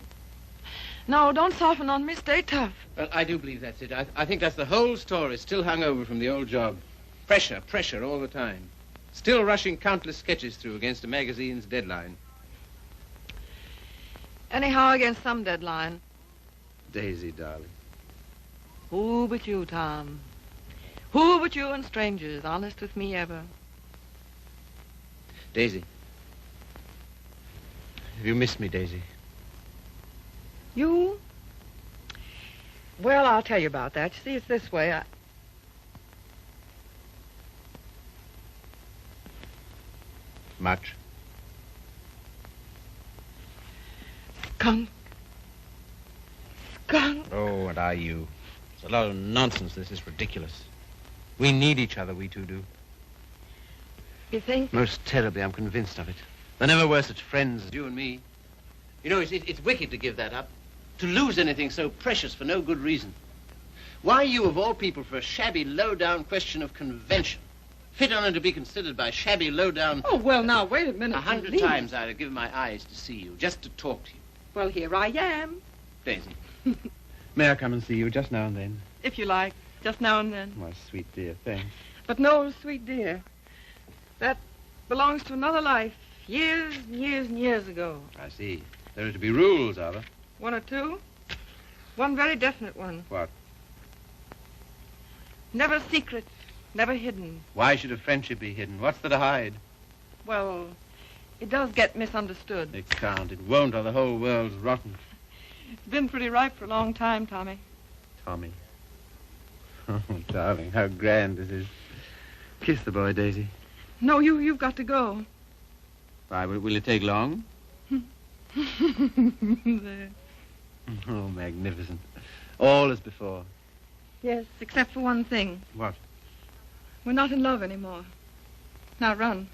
No, don't soften on me. Stay tough. Well, I do believe that's it. I think that's the whole story, still hung over from the old job. Pressure all the time. Still rushing countless sketches through against a magazine's deadline. Anyhow, against some deadline. Daisy, darling. Who but you, Tom? Who but you and strangers, honest with me ever? Daisy. Have you missed me, Daisy? You? Well, I'll tell you about that. You see, it's this way. Much. Skunk. Skunk. Oh, and are you? It's a lot of nonsense. This is ridiculous. We need each other, we two do. You think? Most terribly, I'm convinced of it. There never were such friends as you and me. You know, it's wicked to give that up. To lose anything so precious for no good reason. Why you, of all people, for a shabby, low-down question of convention? Fit on to be considered by shabby, low-down... Oh, well, now, wait a minute. 100 please. times I'd have given my eyes to see you, just to talk to you. Well, here I am. Daisy, may I come and see you just now and then? If you like. Just now and then. My sweet dear, thanks. But no, sweet dear. That belongs to another life. Years and years and years ago. I see. There are to be rules, are there? 1 or 2. One very definite one. What? Never secret. Never hidden. Why should a friendship be hidden? What's there to hide? Well, it does get misunderstood. It can't. It won't, or the whole world's rotten. It's been pretty ripe for a long time, Tommy. Tommy. Oh, darling, how grand this is. Kiss the boy, Daisy. No, you've got to go. Why, will it take long? There. Oh, magnificent. All as before. Yes, except for one thing. What? We're not in love anymore. Now run.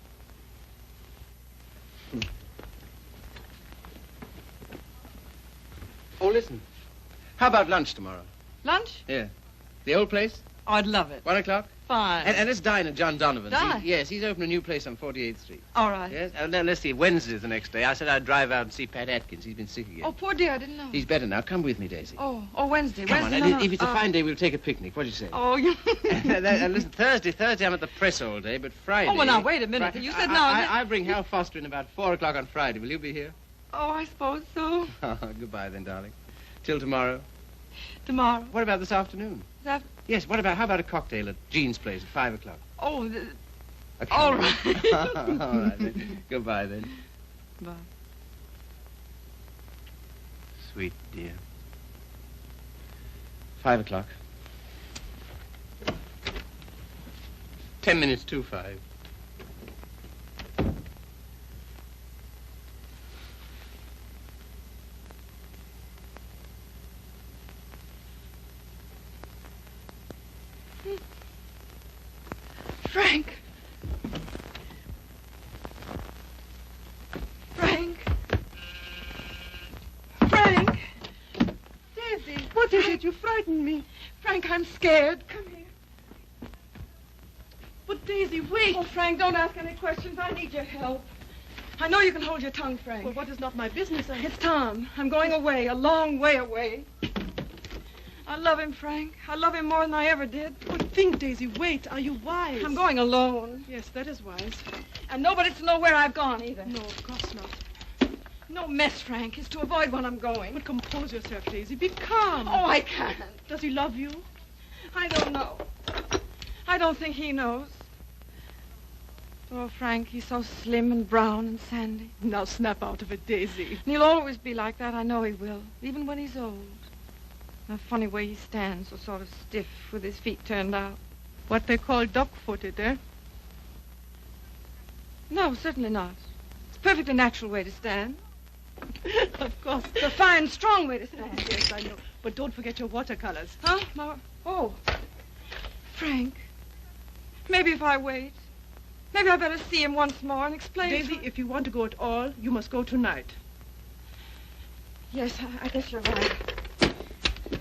Oh, listen. How about lunch tomorrow? Lunch? Yeah. The old place? Oh, I'd love it. 1 o'clock? Fine. And let's dine at John Donovan's. Dine? Yes, he's opened a new place on 48th Street. All right. Yes? And then let's see, Wednesday's the next day. I said I'd drive out and see Pat Atkins. He's been sick again. Oh, poor dear, I didn't know. He's better now. Come with me, Daisy. Oh, Wednesday. Come on. Wednesday. And No, if it's a no. fine day, we'll take a picnic. What do you say? Oh, you... And listen, Thursday I'm at the press all day, but Friday... Oh, well, now, wait a minute. You said now... I bring Hal Foster in about 4 o'clock on Friday. Will you be here? Oh, I suppose so. Oh, goodbye then, darling. Till tomorrow. Tomorrow. What about this afternoon? That... Yes, how about a cocktail at Jean's place at 5 o'clock? Oh, Okay. all right. All right, then. Goodbye, then. Bye. Sweet dear. 5 o'clock. 10 minutes to 5. Frank. Frank. Frank. Daisy. What is it? You frightened me. Frank, I'm scared. Come here. But Daisy, wait. Oh, Frank, don't ask any questions. I need your help. I know you can hold your tongue, Frank. Well, what is not my business? It's Tom. I'm going away, a long way away. I love him, Frank. I love him more than I ever did. But think, Daisy, wait. Are you wise? I'm going alone. Yes, that is wise. And nobody's to know where I've gone, either. No, of course not. No mess, Frank. It's to avoid when I'm going. But compose yourself, Daisy. Be calm. Oh, I can't. Does he love you? I don't know. I don't think he knows. Oh, Frank, he's so slim and brown and sandy. Now snap out of it, Daisy. And he'll always be like that. I know he will, even when he's old. A funny way he stands, so sort of stiff with his feet turned out. What they call duck-footed, eh? No, certainly not. It's a perfectly natural way to stand. Of course. It's a fine, strong way to stand. Yes, I know. But don't forget your watercolors. Huh? No. Oh. Frank, maybe if I wait, maybe I better see him once more and explain. Daisy, if you want to go at all, you must go tonight. Yes, I guess you're right.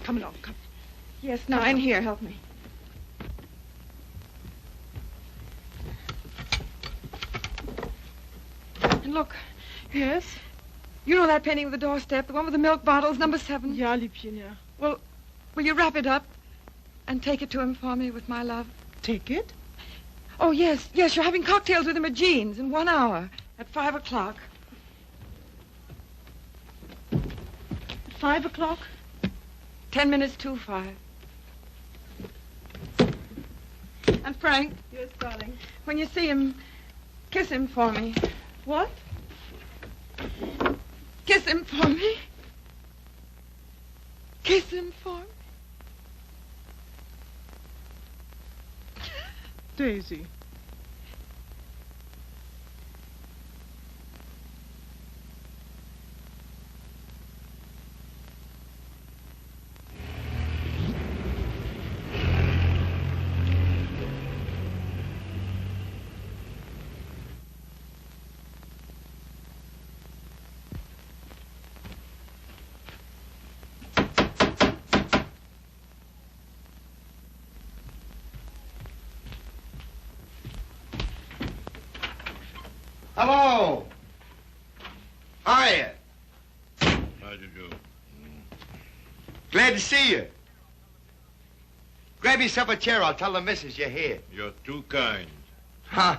Come along, come. Yes, now, in here, help me. And look. Yes? You know that painting of the doorstep, the one with the milk bottles, number 7? Ja, Liebchen, ja. Well, will you wrap it up and take it to him for me with my love? Take it? Oh, yes, you're having cocktails with him at Jean's in 1 hour at 5 o'clock. At 5 o'clock? 10 minutes to 5. And Frank, Yes, darling. when you see him, kiss him for me. What? Kiss him for me. Kiss him for me. Daisy. Hello. Hiya. How do you do? Glad to see you. Grab yourself a chair. I'll tell the missus you're here. You're too kind. Huh?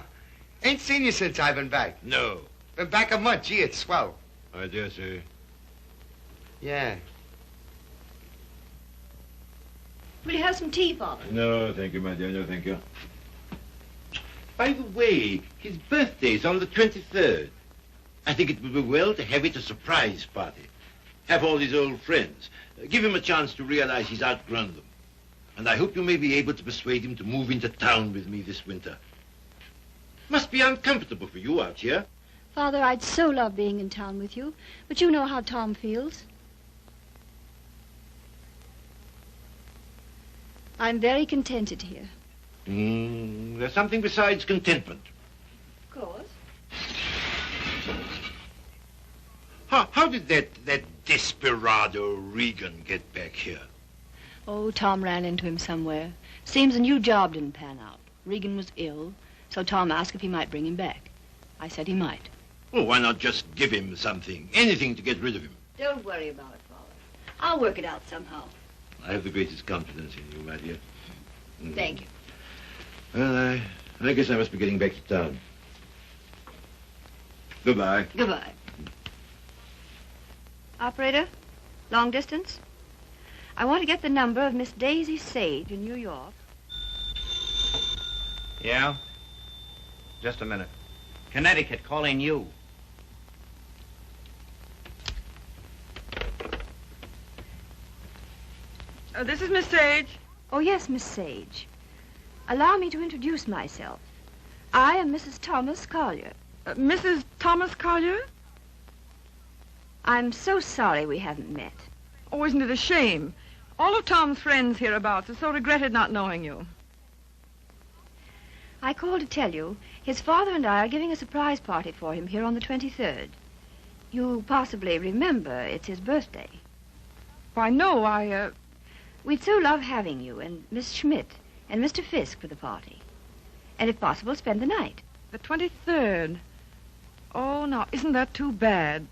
Ain't seen you since I've been back. No. Been back a month. Gee, it's swell. I dare say. Yeah. Will you have some tea, Father? No, thank you, my dear. No, thank you. By the way, his birthday's on the 23rd. I think it would be well to have it a surprise party. Have all his old friends. Give him a chance to realize he's outgrown them. And I hope you may be able to persuade him to move into town with me this winter. Must be uncomfortable for you out here. Father, I'd so love being in town with you, but you know how Tom feels. I'm very contented here. There's something besides contentment. Of course. How did that desperado Regan get back here? Oh, Tom ran into him somewhere. Seems a new job didn't pan out. Regan was ill, so Tom asked if he might bring him back. I said he might. Well, why not just give him something, anything to get rid of him? Don't worry about it, Father. I'll work it out somehow. I have the greatest confidence in you, my dear. Thank you. Well, I guess I must be getting back to town. Goodbye. Goodbye. Operator, long distance? I want to get the number of Miss Daisy Sage in New York. Yeah? Just a minute. Connecticut, calling you. This is Miss Sage. Oh, yes, Miss Sage. Allow me to introduce myself. I am Mrs. Thomas Collier. Mrs. Thomas Collier? I'm so sorry we haven't met. Oh, isn't it a shame? All of Tom's friends hereabouts have so regretted not knowing you. I called to tell you his father and I are giving a surprise party for him here on the 23rd. You possibly remember it's his birthday. Why, no, We'd so love having you and Miss Schmidt and Mr. Fiske for the party. And if possible, spend the night. The 23rd. Oh, now, isn't that too bad?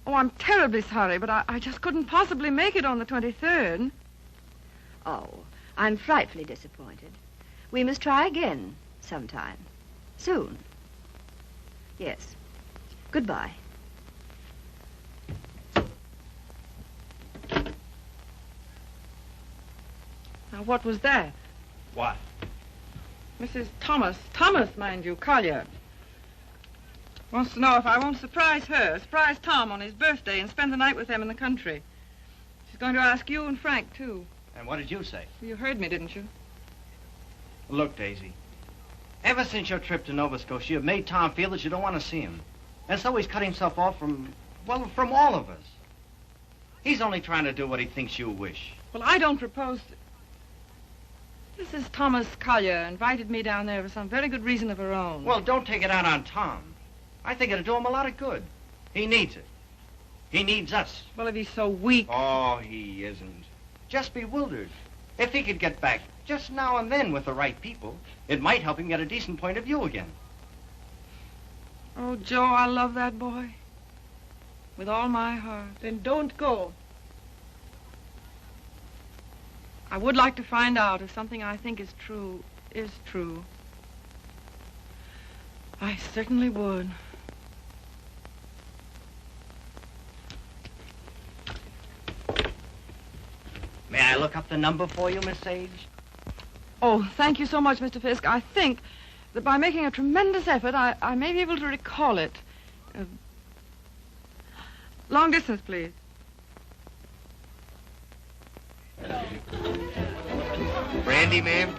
Oh, I'm terribly sorry, but I just couldn't possibly make it on the 23rd. Oh, I'm frightfully disappointed. We must try again sometime. Soon. Yes. Goodbye. Now, what was that? What? Mrs. Thomas, mind you, Collier. Wants to know if I won't surprise Tom on his birthday and spend the night with them in the country. She's going to ask you and Frank, too. And what did you say? You heard me, didn't you? Look, Daisy. Ever since your trip to Nova Scotia, you've made Tom feel that you don't want to see him. And so he's cut himself off from all of us. He's only trying to do what he thinks you wish. Well, I don't propose to... Mrs. Thomas Collier invited me down there for some very good reason of her own. Well, don't take it out on Tom. I think it'll do him a lot of good. He needs it. He needs us. Well, if he's so weak... Oh, he isn't. Just bewildered. If he could get back just now and then with the right people, it might help him get a decent point of view again. Oh, Joe, I love that boy. With all my heart. Then don't go. I would like to find out if something I think is true. I certainly would. May I look up the number for you, Miss Sage? Oh, thank you so much, Mr. Fiske. I think that by making a tremendous effort, I may be able to recall it. Long distance, please. Brandy, ma'am?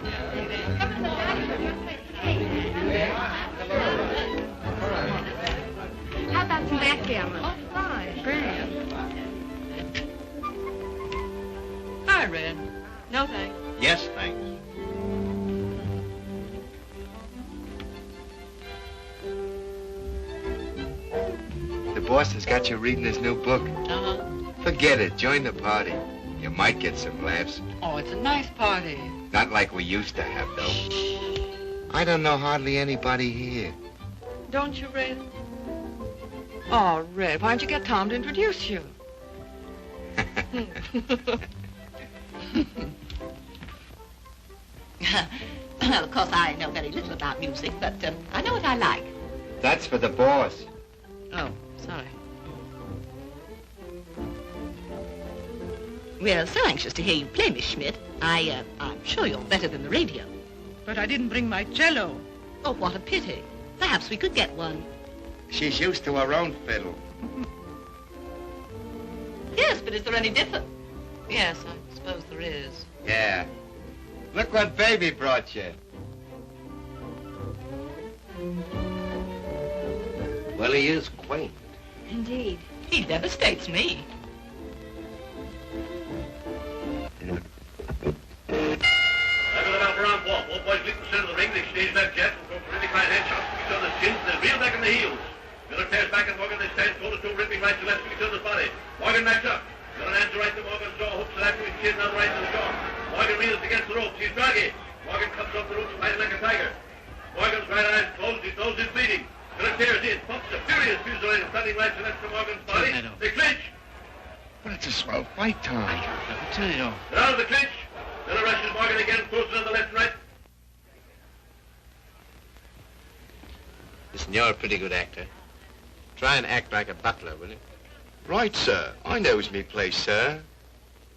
How about some backgammon? Oh, fine. Brilliant. Hi, Red. No thanks. Yes, thanks. The boss has got you reading his new book. Uh-huh. Forget it. Join the party. You might get some laughs. Oh, it's a nice party. Not like we used to have, though. I don't know hardly anybody here. Don't you, Red? Oh, Red, why don't you get Tom to introduce you? Well, of course, I know very little about music, but I know what I like. That's for the boss. Oh, sorry. We're so anxious to hear you play, Miss Schmidt. I'm sure you're better than the radio. But I didn't bring my cello. Oh, what a pity. Perhaps we could get one. She's used to her own fiddle. Yes, but is there any difference? Yes, I suppose there is. Yeah. Look what Baby brought you. Well, he is quaint. Indeed. He devastates me. All boys leap the center of the ring, they stage left jet, and go for really fine headshots, each other's chins, then reel back in the heels. Miller tears back and Morgan, they stand shoulder to ripping right to left to each other's body. Morgan backs up. Miller hands right to Morgan's jaw, hooks it after his chin, now right to the jaw. Morgan reels against the ropes, he's draggy. Morgan comes off the ropes, fighting like a tiger. Morgan's right eyes closed, his nose is bleeding. Miller tears in, pumps a furious fusillade, standing right to left to Morgan's body. They clinch. But it's a swell fight, Tom. They're out of the clinch. Miller rushes Morgan again, throws it on the left and right. Listen, you're a pretty good actor. Try and act like a butler, will you? Right, sir. I knows me place, sir.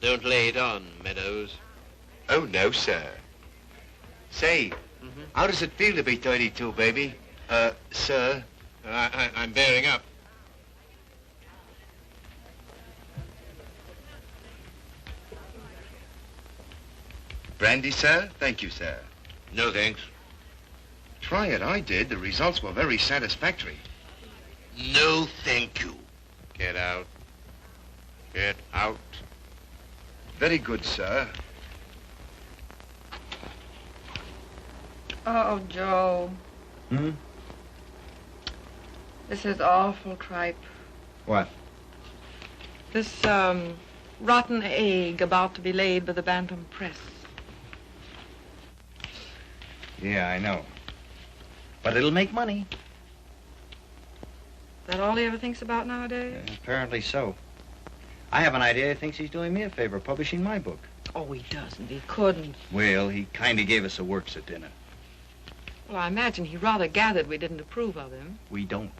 Don't lay it on, Meadows. Oh, no, sir. Say, how does it feel to be 32, baby? Sir? I'm bearing up. Brandy, sir? Thank you, sir. No, thanks. Try it. I did. The results were very satisfactory. No, thank you. Get out. Get out. Very good, sir. Oh, Joe. Hmm? This is awful tripe. What? This, rotten egg about to be laid by the Bantam Press. Yeah, I know. But it'll make money. Is that all he ever thinks about nowadays? Apparently so. I have an idea he thinks he's doing me a favor, publishing my book. Oh, he doesn't. He couldn't. Well, he kind of gave us a works at dinner. Well, I imagine he rather gathered we didn't approve of him. We don't.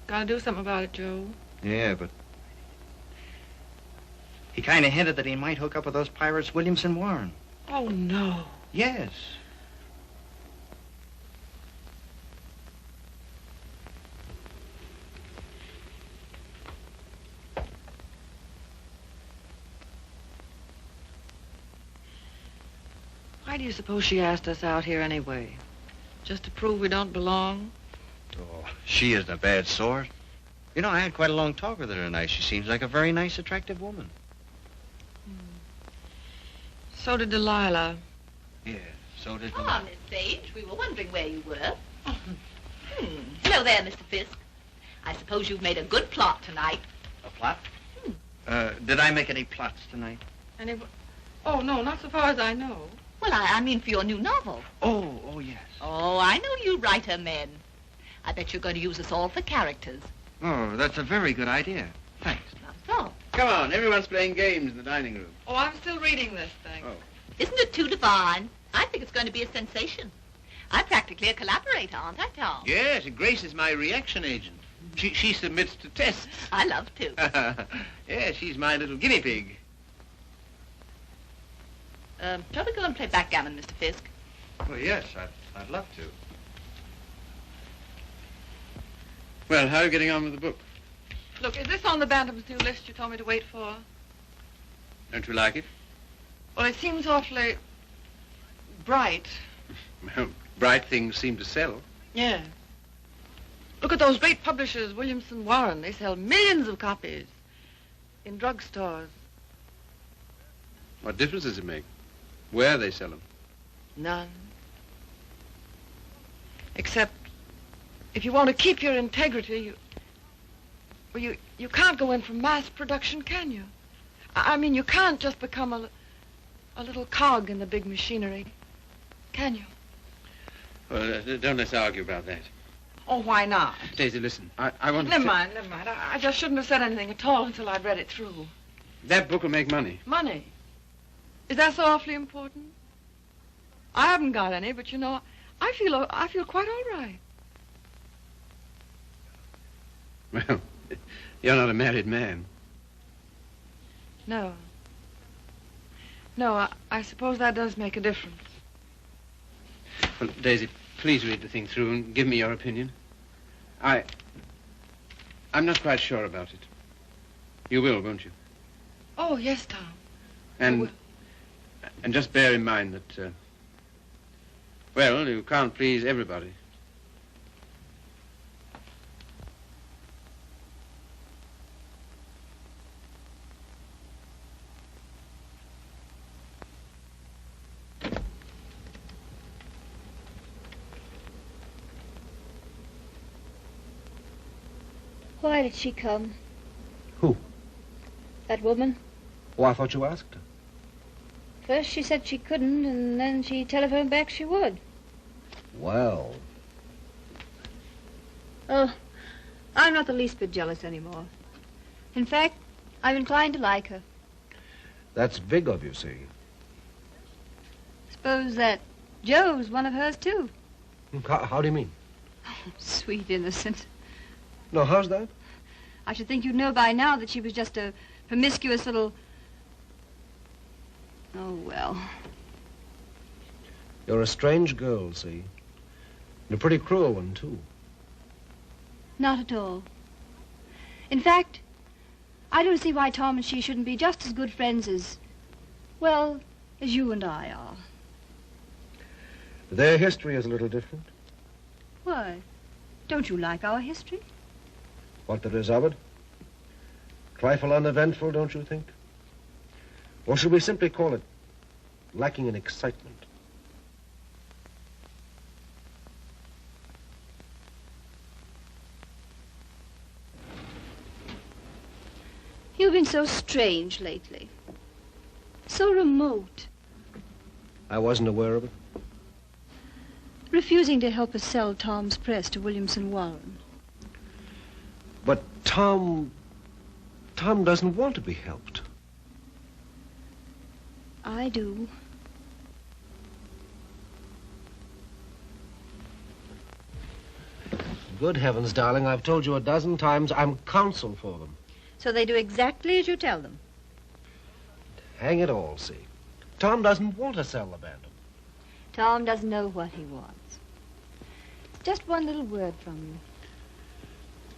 Gotta do something about it, Joe. Yeah, but... He kind of hinted that he might hook up with those pirates, Williamson Warren. Oh, no. Yes. Why do you suppose she asked us out here anyway? Just to prove we don't belong? Oh, she isn't a bad sort. You know, I had quite a long talk with her tonight. She seems like a very nice, attractive woman. So did Delilah. Yeah, so did Ah, Miss Sage, we were wondering where you were. Hello there, Mr. Fiske. I suppose you've made a good plot tonight. A plot? Did I make any plots tonight? Oh, no, not so far as I know. Well, I mean for your new novel. Oh, yes. Oh, I know you writer men. I bet you're going to use us all for characters. Oh, that's a very good idea. Thanks. Not so. Come on, everyone's playing games in the dining room. Oh, I'm still reading this thing. Oh. Isn't it too divine? I think it's going to be a sensation. I'm practically a collaborator, aren't I, Tom? Yes, Grace is my reaction agent. She submits to tests. I love to. Yeah, she's my little guinea pig. Shall we go and play backgammon, Mr. Fiske? Well, yes, I'd love to. Well, how are you getting on with the book? Look, is this on the Bantam's new list you told me to wait for? Don't you like it? Well, it seems awfully bright. Well, bright things seem to sell. Yeah. Look at those great publishers, Williamson Warren. They sell millions of copies in drugstores. What difference does it make? Where they sell them? None. Except if you want to keep your integrity, you can't go in for mass production, can you? I mean, you can't just become a little cog in the big machinery, can you? Well, don't let's argue about that. Oh, why not? Daisy, listen, I want to... Never mind. I just shouldn't have said anything at all until I'd read it through. That book will make money. Money? Is that so awfully important? I haven't got any, but you know, I feel quite all right. Well, you're not a married man. No. No, I suppose that does make a difference. Well, Daisy, please read the thing through and give me your opinion. I'm not quite sure about it. You will, won't you? Oh, yes, Tom. And just bear in mind that, well, you can't please everybody. Why did she come? Who? That woman. Oh, I thought you asked her. First she said she couldn't, and then she telephoned back she would. Well. Oh, I'm not the least bit jealous anymore. In fact, I'm inclined to like her. That's big of you, see. Suppose that Joe's one of hers, too. How do you mean? Oh, sweet innocent. No, how's that? I should think you'd know by now that she was just a promiscuous little... Oh, well. You're a strange girl, see? And a pretty cruel one, too. Not at all. In fact, I don't see why Tom and she shouldn't be just as good friends as, well, as you and I are. Their history is a little different. Why? Don't you like our history? What there is of it. Trifle uneventful, don't you think? Or should we simply call it lacking in excitement? You've been so strange lately. So remote. I wasn't aware of it. Refusing to help us sell Tom's press to Williamson Warren. But Tom doesn't want to be helped. I do. Good heavens, darling, I've told you a dozen times I'm counsel for them. So they do exactly as you tell them. Hang it all, see. Tom doesn't want to sell the Bantam. Tom doesn't know what he wants. Just one little word from you.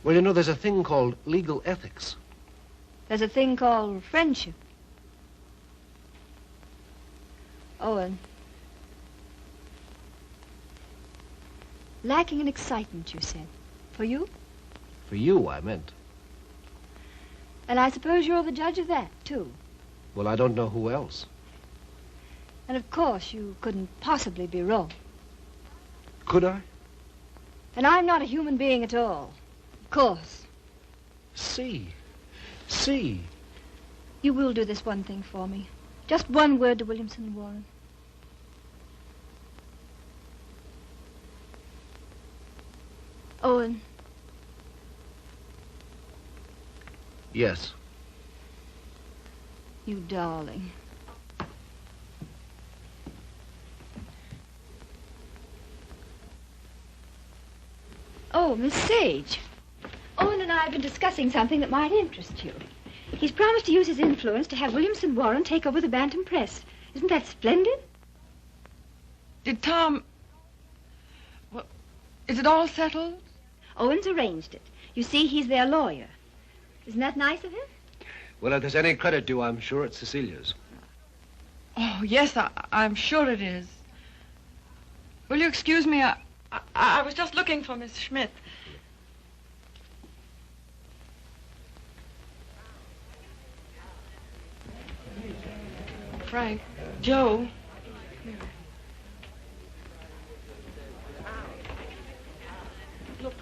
Well, you know, there's a thing called legal ethics. There's a thing called friendship. Owen. Lacking in excitement, you said. For you? For you, I meant. And I suppose you're the judge of that, too. Well, I don't know who else. And of course, you couldn't possibly be wrong. Could I? And I'm not a human being at all. Of course. See. You will do this one thing for me. Just one word to Williamson Warren. Owen. Yes. You darling. Oh, Miss Sage. Owen and I have been discussing something that might interest you. He's promised to use his influence to have Williamson Warren take over the Bantam Press. Isn't that splendid? Did Tom... Well, is it all settled? Owen's arranged it. You see, he's their lawyer. Isn't that nice of him? Well, if there's any credit due, I'm sure it's Cecilia's. Oh, yes, I'm sure it is. Will you excuse me? I was just looking for Miss Schmidt. Frank, Joe. Look,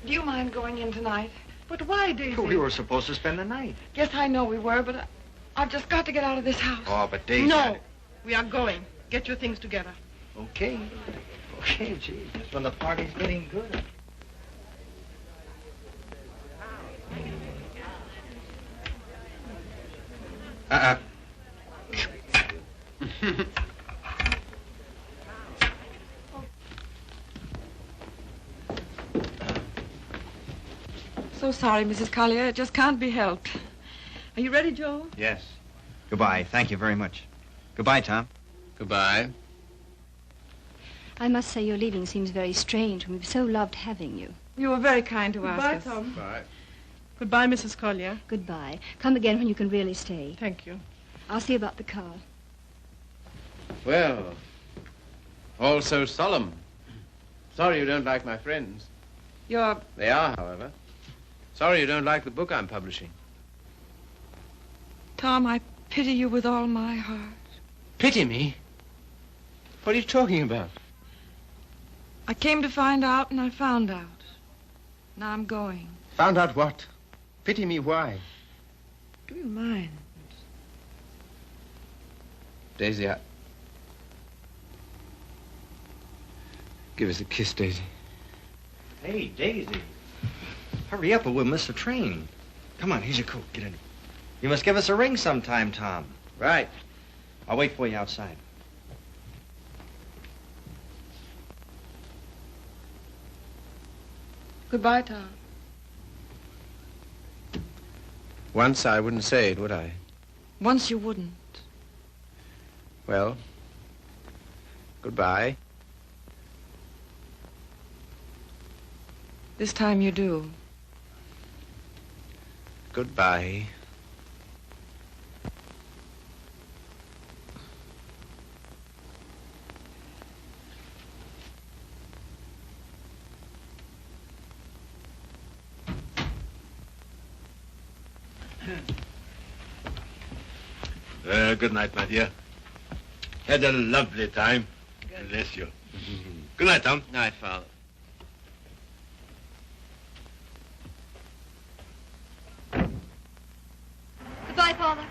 do you mind going in tonight? But why, Daisy? We were supposed to spend the night. Yes, I know we were, but I've just got to get out of this house. Oh, but Daisy... No, we are going. Get your things together. Okay. Okay, gee. That's when the party's getting good. So sorry, Mrs. Collier. It just can't be helped. Are you ready, Joe? Yes. Goodbye. Thank you very much. Goodbye, Tom. Goodbye. I must say your leaving seems very strange. We've so loved having you. You were very kind to ask Goodbye, us. Tom. Bye. Goodbye, Mrs. Collier. Goodbye. Come again when you can really stay. Thank you. I'll see about the car. Well, all so solemn. Sorry you don't like my friends. You're... They are, however. Sorry you don't like the book I'm publishing. Tom, I pity you with all my heart. Pity me? What are you talking about? I came to find out, and I found out. Now I'm going. Found out what? Pity me why? Do you mind? Daisy, give us a kiss, Daisy. Hey, Daisy. Hurry up or we'll miss the train. Come on, here's your coat. Get in. You must give us a ring sometime, Tom. Right. I'll wait for you outside. Goodbye, Tom. Once I wouldn't say it, would I? Once you wouldn't. Well, goodbye. This time you do. Goodbye. Good night, my dear. Had a lovely time. Bless you. Good night, Tom. Night, Father. Goodbye, Father.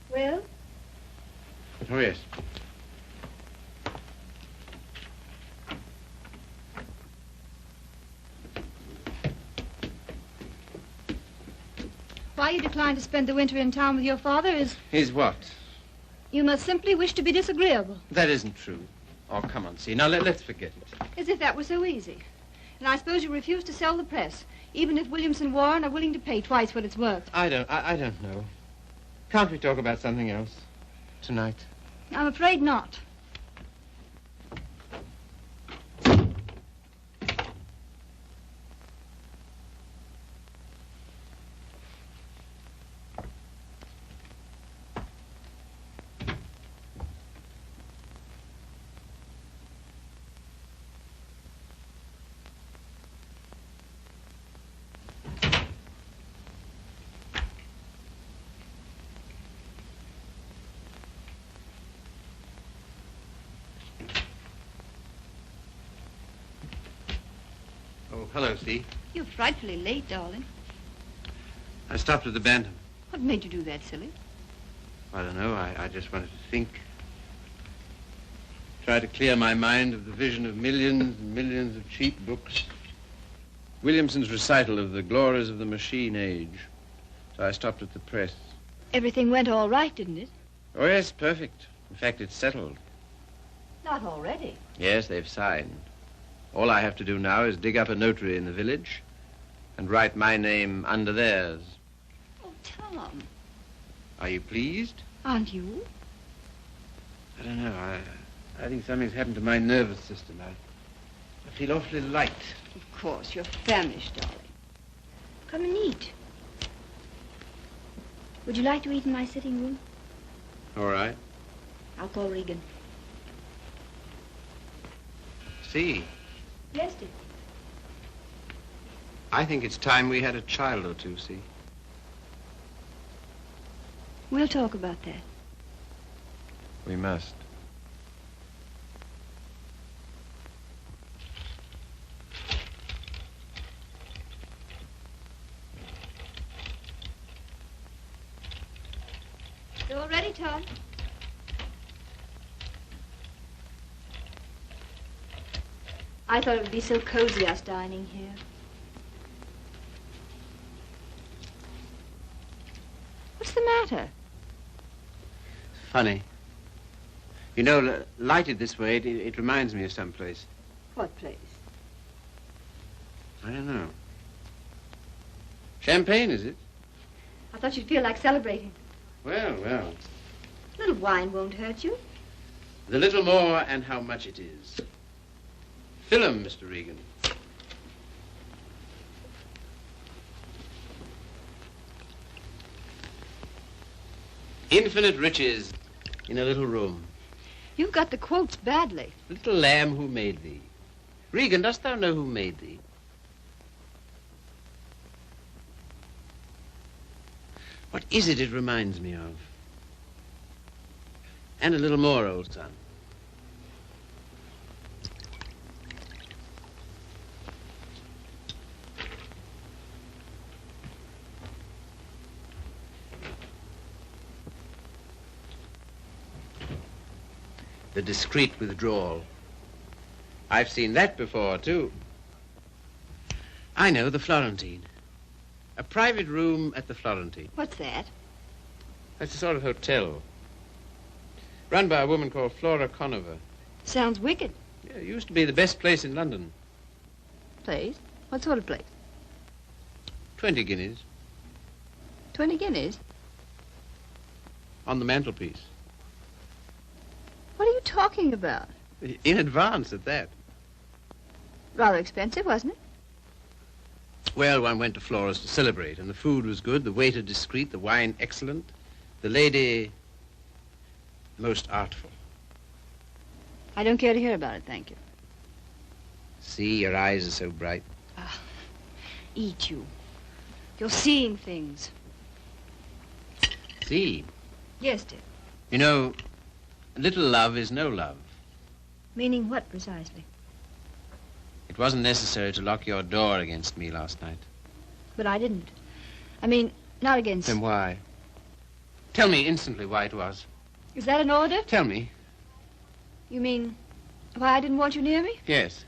Well? Oh, yes. Why you decline to spend the winter in town with your father is... Is what? You must simply wish to be disagreeable. That isn't true. Oh, come on, see. Now, let's forget it. As if that were so easy. And I suppose you refuse to sell the press, even if Williamson Warren are willing to pay twice what it's worth. I don't know. Can't we talk about something else tonight? I'm afraid not. Oh, hello, Steve. You're frightfully late, darling. I stopped at the Bantam. What made you do that, silly? I don't know. I just wanted to think. Try to clear my mind of the vision of millions and millions of cheap books. Williamson's recital of the glories of the machine age. So I stopped at the press. Everything went all right, didn't it? Oh, yes, perfect. In fact, it's settled. Not already. Yes, they've signed. All I have to do now is dig up a notary in the village and write my name under theirs. Oh, Tom. Are you pleased? Aren't you? I don't know. I think something's happened to my nervous system. I feel awfully light. Of course, you're famished, darling. Come and eat. Would you like to eat in my sitting room? All right. I'll call Regan. See, Yes, dear. I think it's time we had a child or two, see? We'll talk about that. We must. You all ready, Tom? I thought it would be so cozy, us dining here. What's the matter? Funny. You know, lighted this way, it reminds me of some place. What place? I don't know. Champagne, is it? I thought you'd feel like celebrating. Well. A little wine won't hurt you. The little more and how much it is. Fill 'em, Mr. Regan. Infinite riches in a little room. You've got the quotes badly. Little lamb who made thee. Regan, dost thou know who made thee? What is it reminds me of? And a little more, old son. The discreet withdrawal. I've seen that before, too. I know, the Florentine. A private room at the Florentine. What's that? That's a sort of hotel. Run by a woman called Flora Conover. Sounds wicked. Yeah, it used to be the best place in London. Place? What sort of place? 20 guineas 20 guineas? on the mantelpiece. What are you talking about? In advance at that. Rather expensive, wasn't it? Well, one went to Flora's to celebrate, and the food was good, the waiter discreet, the wine excellent, the lady most artful. I don't care to hear about it, thank you. See, your eyes are so bright. Eat you. You're seeing things. See, Yes, dear. you know, little love is no love. Meaning what, precisely? It wasn't necessary to lock your door against me last night. But I didn't. I mean, not against... Then why? Tell me instantly why it was. Is that an order? Tell me. You mean why I didn't want you near me? Yes.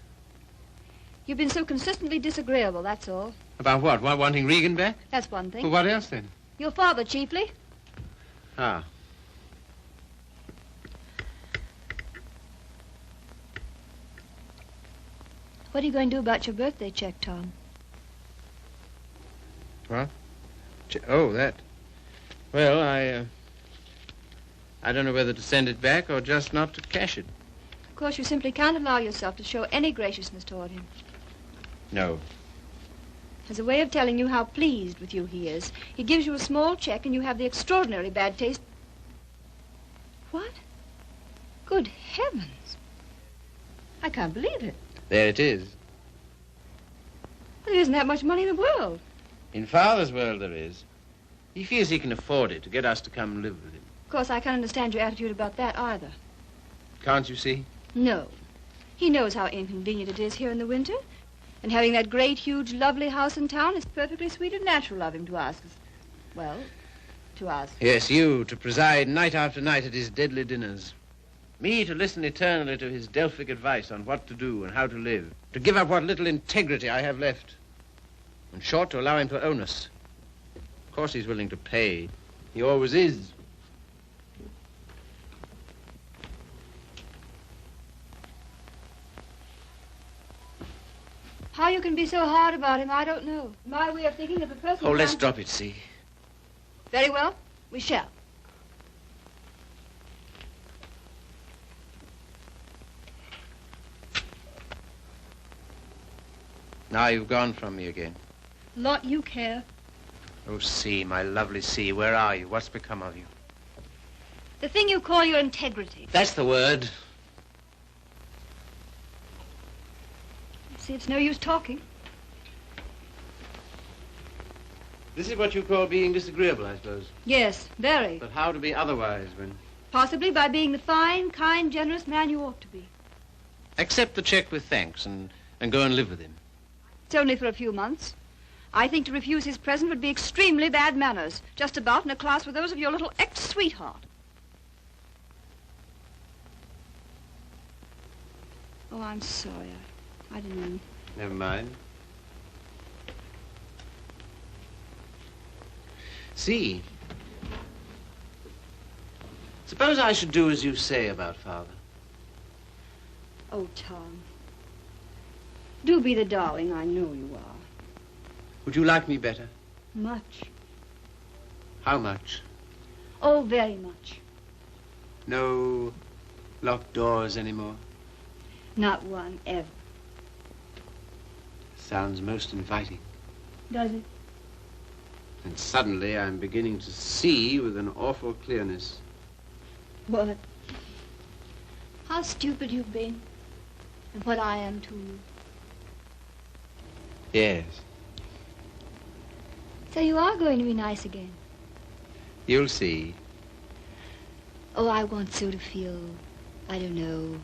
You've been so consistently disagreeable, that's all. About what? Wanting Regan back? That's one thing. Well, what else then? Your father, chiefly. Ah. What are you going to do about your birthday check, Tom? What? Oh, that. Well, I don't know whether to send it back or just not to cash it. Of course, you simply can't allow yourself to show any graciousness toward him. No. As a way of telling you how pleased with you he is, he gives you a small check and you have the extraordinarily bad taste... What? Good heavens. I can't believe it. There it is. Well, there isn't that much money in the world. In Father's world there is. He feels he can afford it to get us to come and live with him. Of course, I can't understand your attitude about that either. Can't you see? No. He knows how inconvenient it is here in the winter. And having that great, huge, lovely house in town is perfectly sweet and natural of him to ask us. Well, to ask. Yes, you, to preside night after night at his deadly dinners. Me, to listen eternally to his Delphic advice on what to do and how to live. To give up what little integrity I have left. In short, to allow him to own us. Of course he's willing to pay. He always is. How you can be so hard about him, I don't know. My way of thinking of a person... Oh, let's drop it, see. Very well. We shall. Now you've gone from me again. Lot you care. Oh, C, my lovely C, where are you? What's become of you? The thing you call your integrity. That's the word. See, it's no use talking. This is what you call being disagreeable, I suppose. Yes, very. But how to be otherwise when... Possibly by being the fine, kind, generous man you ought to be. Accept the check with thanks and go and live with him. It's only for a few months. I think to refuse his present would be extremely bad manners, just about in a class with those of your little ex-sweetheart. Oh, I'm sorry. I didn't mean... Never mind. See, suppose I should do as you say about Father. Oh, Tom. Do be the darling I know you are. Would you like me better? Much. How much? Oh, very much. No locked doors anymore? Not one, ever. Sounds most inviting. Does it? And suddenly I'm beginning to see with an awful clearness. What? How stupid you've been. And what I am to you. Yes. So you are going to be nice again. You'll see. Oh, I want so to feel, I don't know,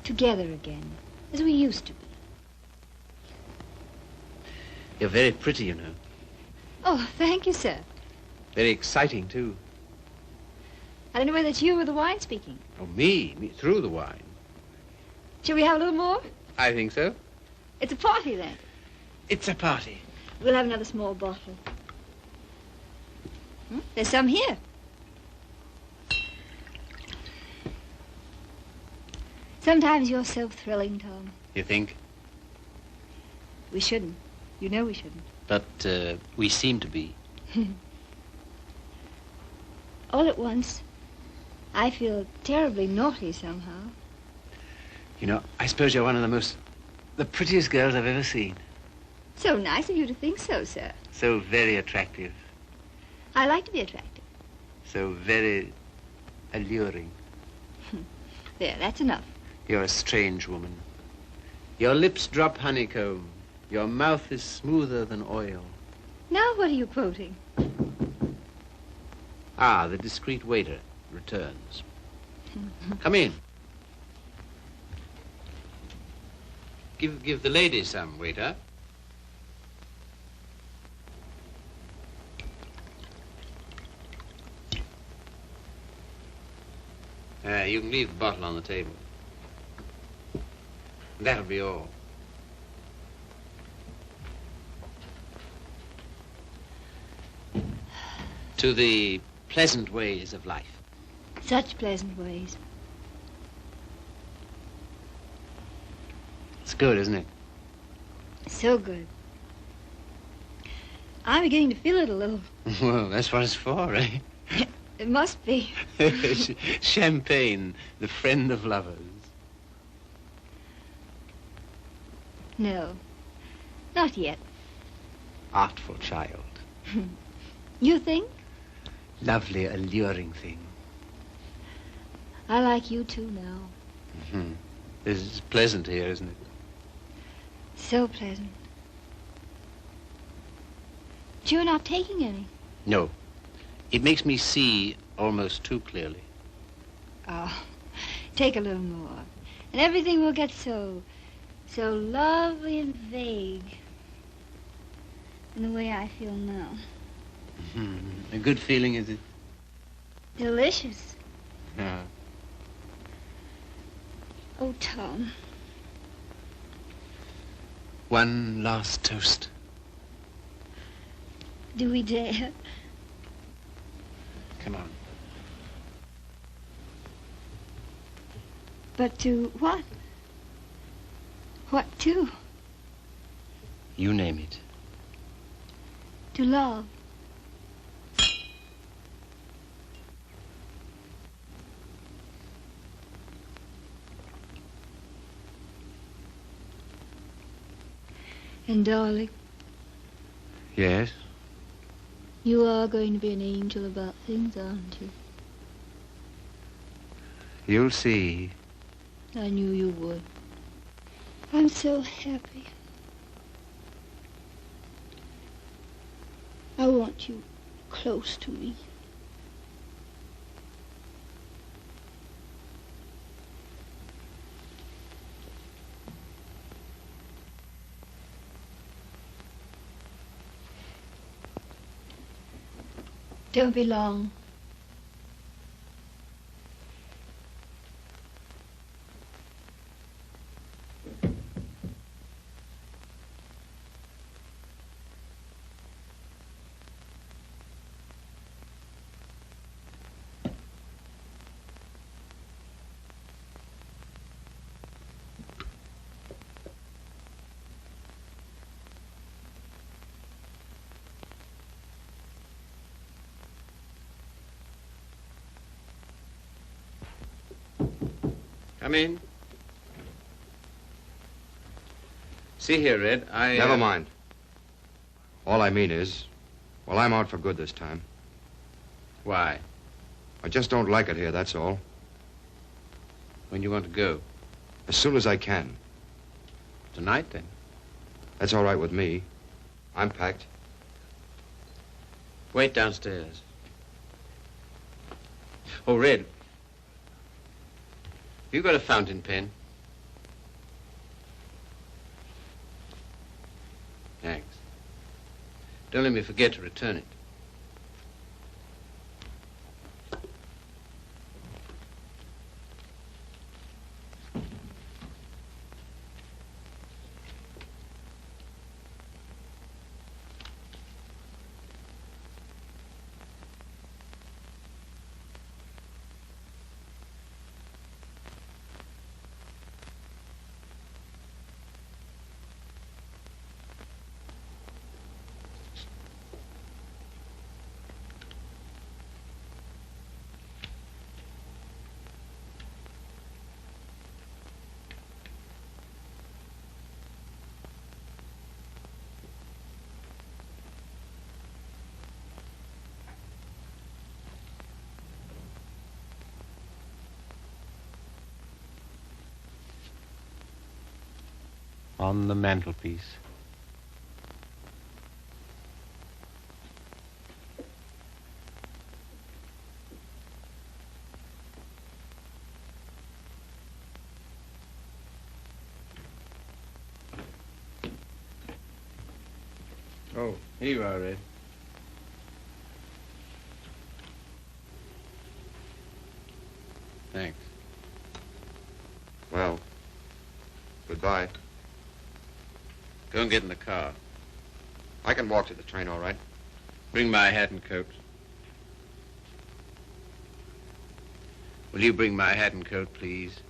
together again, as we used to be. You're very pretty, you know. Oh, thank you, sir. Very exciting, too. I don't know whether it's you or the wine speaking. Oh, me through the wine. Shall we have a little more? I think so. It's a party, then. It's a party. We'll have another small bottle. There's some here. Sometimes you're so thrilling, Tom. You think? We shouldn't. You know we shouldn't. But we seem to be. All at once, I feel terribly naughty somehow. You know, I suppose you're one of the prettiest girls I've ever seen. So nice of you to think so, sir. So very attractive. I like to be attractive. So very alluring. There, that's enough. You're a strange woman. Your lips drop honeycomb. Your mouth is smoother than oil. Now what are you quoting? Ah, the discreet waiter returns. Come in. Give the lady some, waiter. You can leave the bottle on the table. That'll be all. To the pleasant ways of life. Such pleasant ways. It's good, isn't it? So good. I'm beginning to feel it a little. Well, that's what it's for, eh? It must be. Champagne, the friend of lovers. No, not yet. Artful child. You think? Lovely, alluring thing. I like you too now. Mm-hmm. This is pleasant here, isn't it? So pleasant. But you're not taking any. No. It makes me see almost too clearly. Oh, take a little more. And everything will get so lovely and vague. In the way I feel now. Mm-hmm. A good feeling, is it? Delicious. Yeah. Oh, Tom. One last toast. Do we dare? Come on. But to what? What to? You name it. To love. And darling, Yes? you are going to be an angel about things, aren't you? You'll see. I knew you would. I'm so happy. I want you close to me. Don't be long. Come in. See here, Red, Never mind. All I mean is, well, I'm out for good this time. Why? I just don't like it here, that's all. When do you want to go? As soon as I can. Tonight, then? That's all right with me. I'm packed. Wait downstairs. Oh, Red. Have you got a fountain pen? Thanks. Don't let me forget to return it. on the mantelpiece. Oh, here you are, Red. Thanks. Well, goodbye. Go and get in the car. I can walk to the train, all right. Bring my hat and coat. Will you bring my hat and coat, please?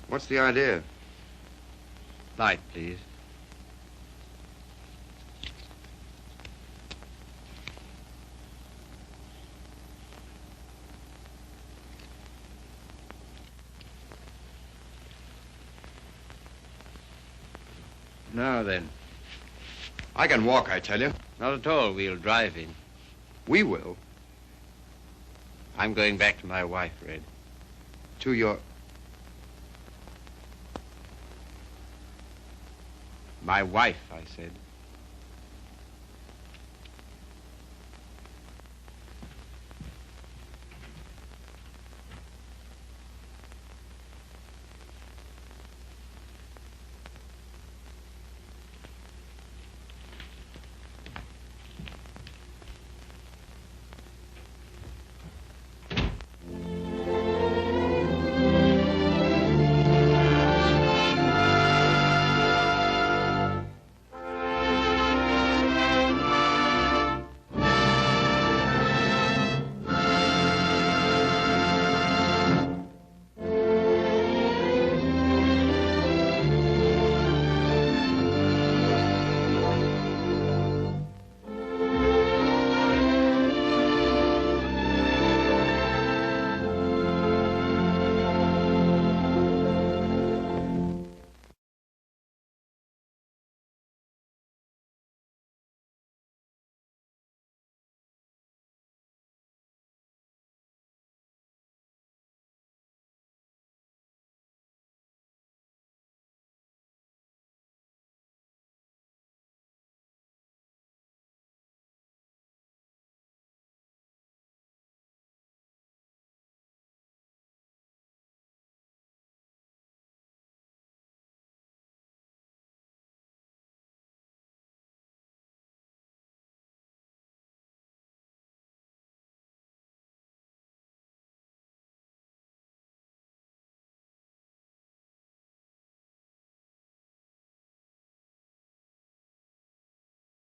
What's the idea? Light, please. Now then. I can walk, I tell you. Not at all. We'll drive in. We will. I'm going back to my wife, Red. To your... My wife, I said.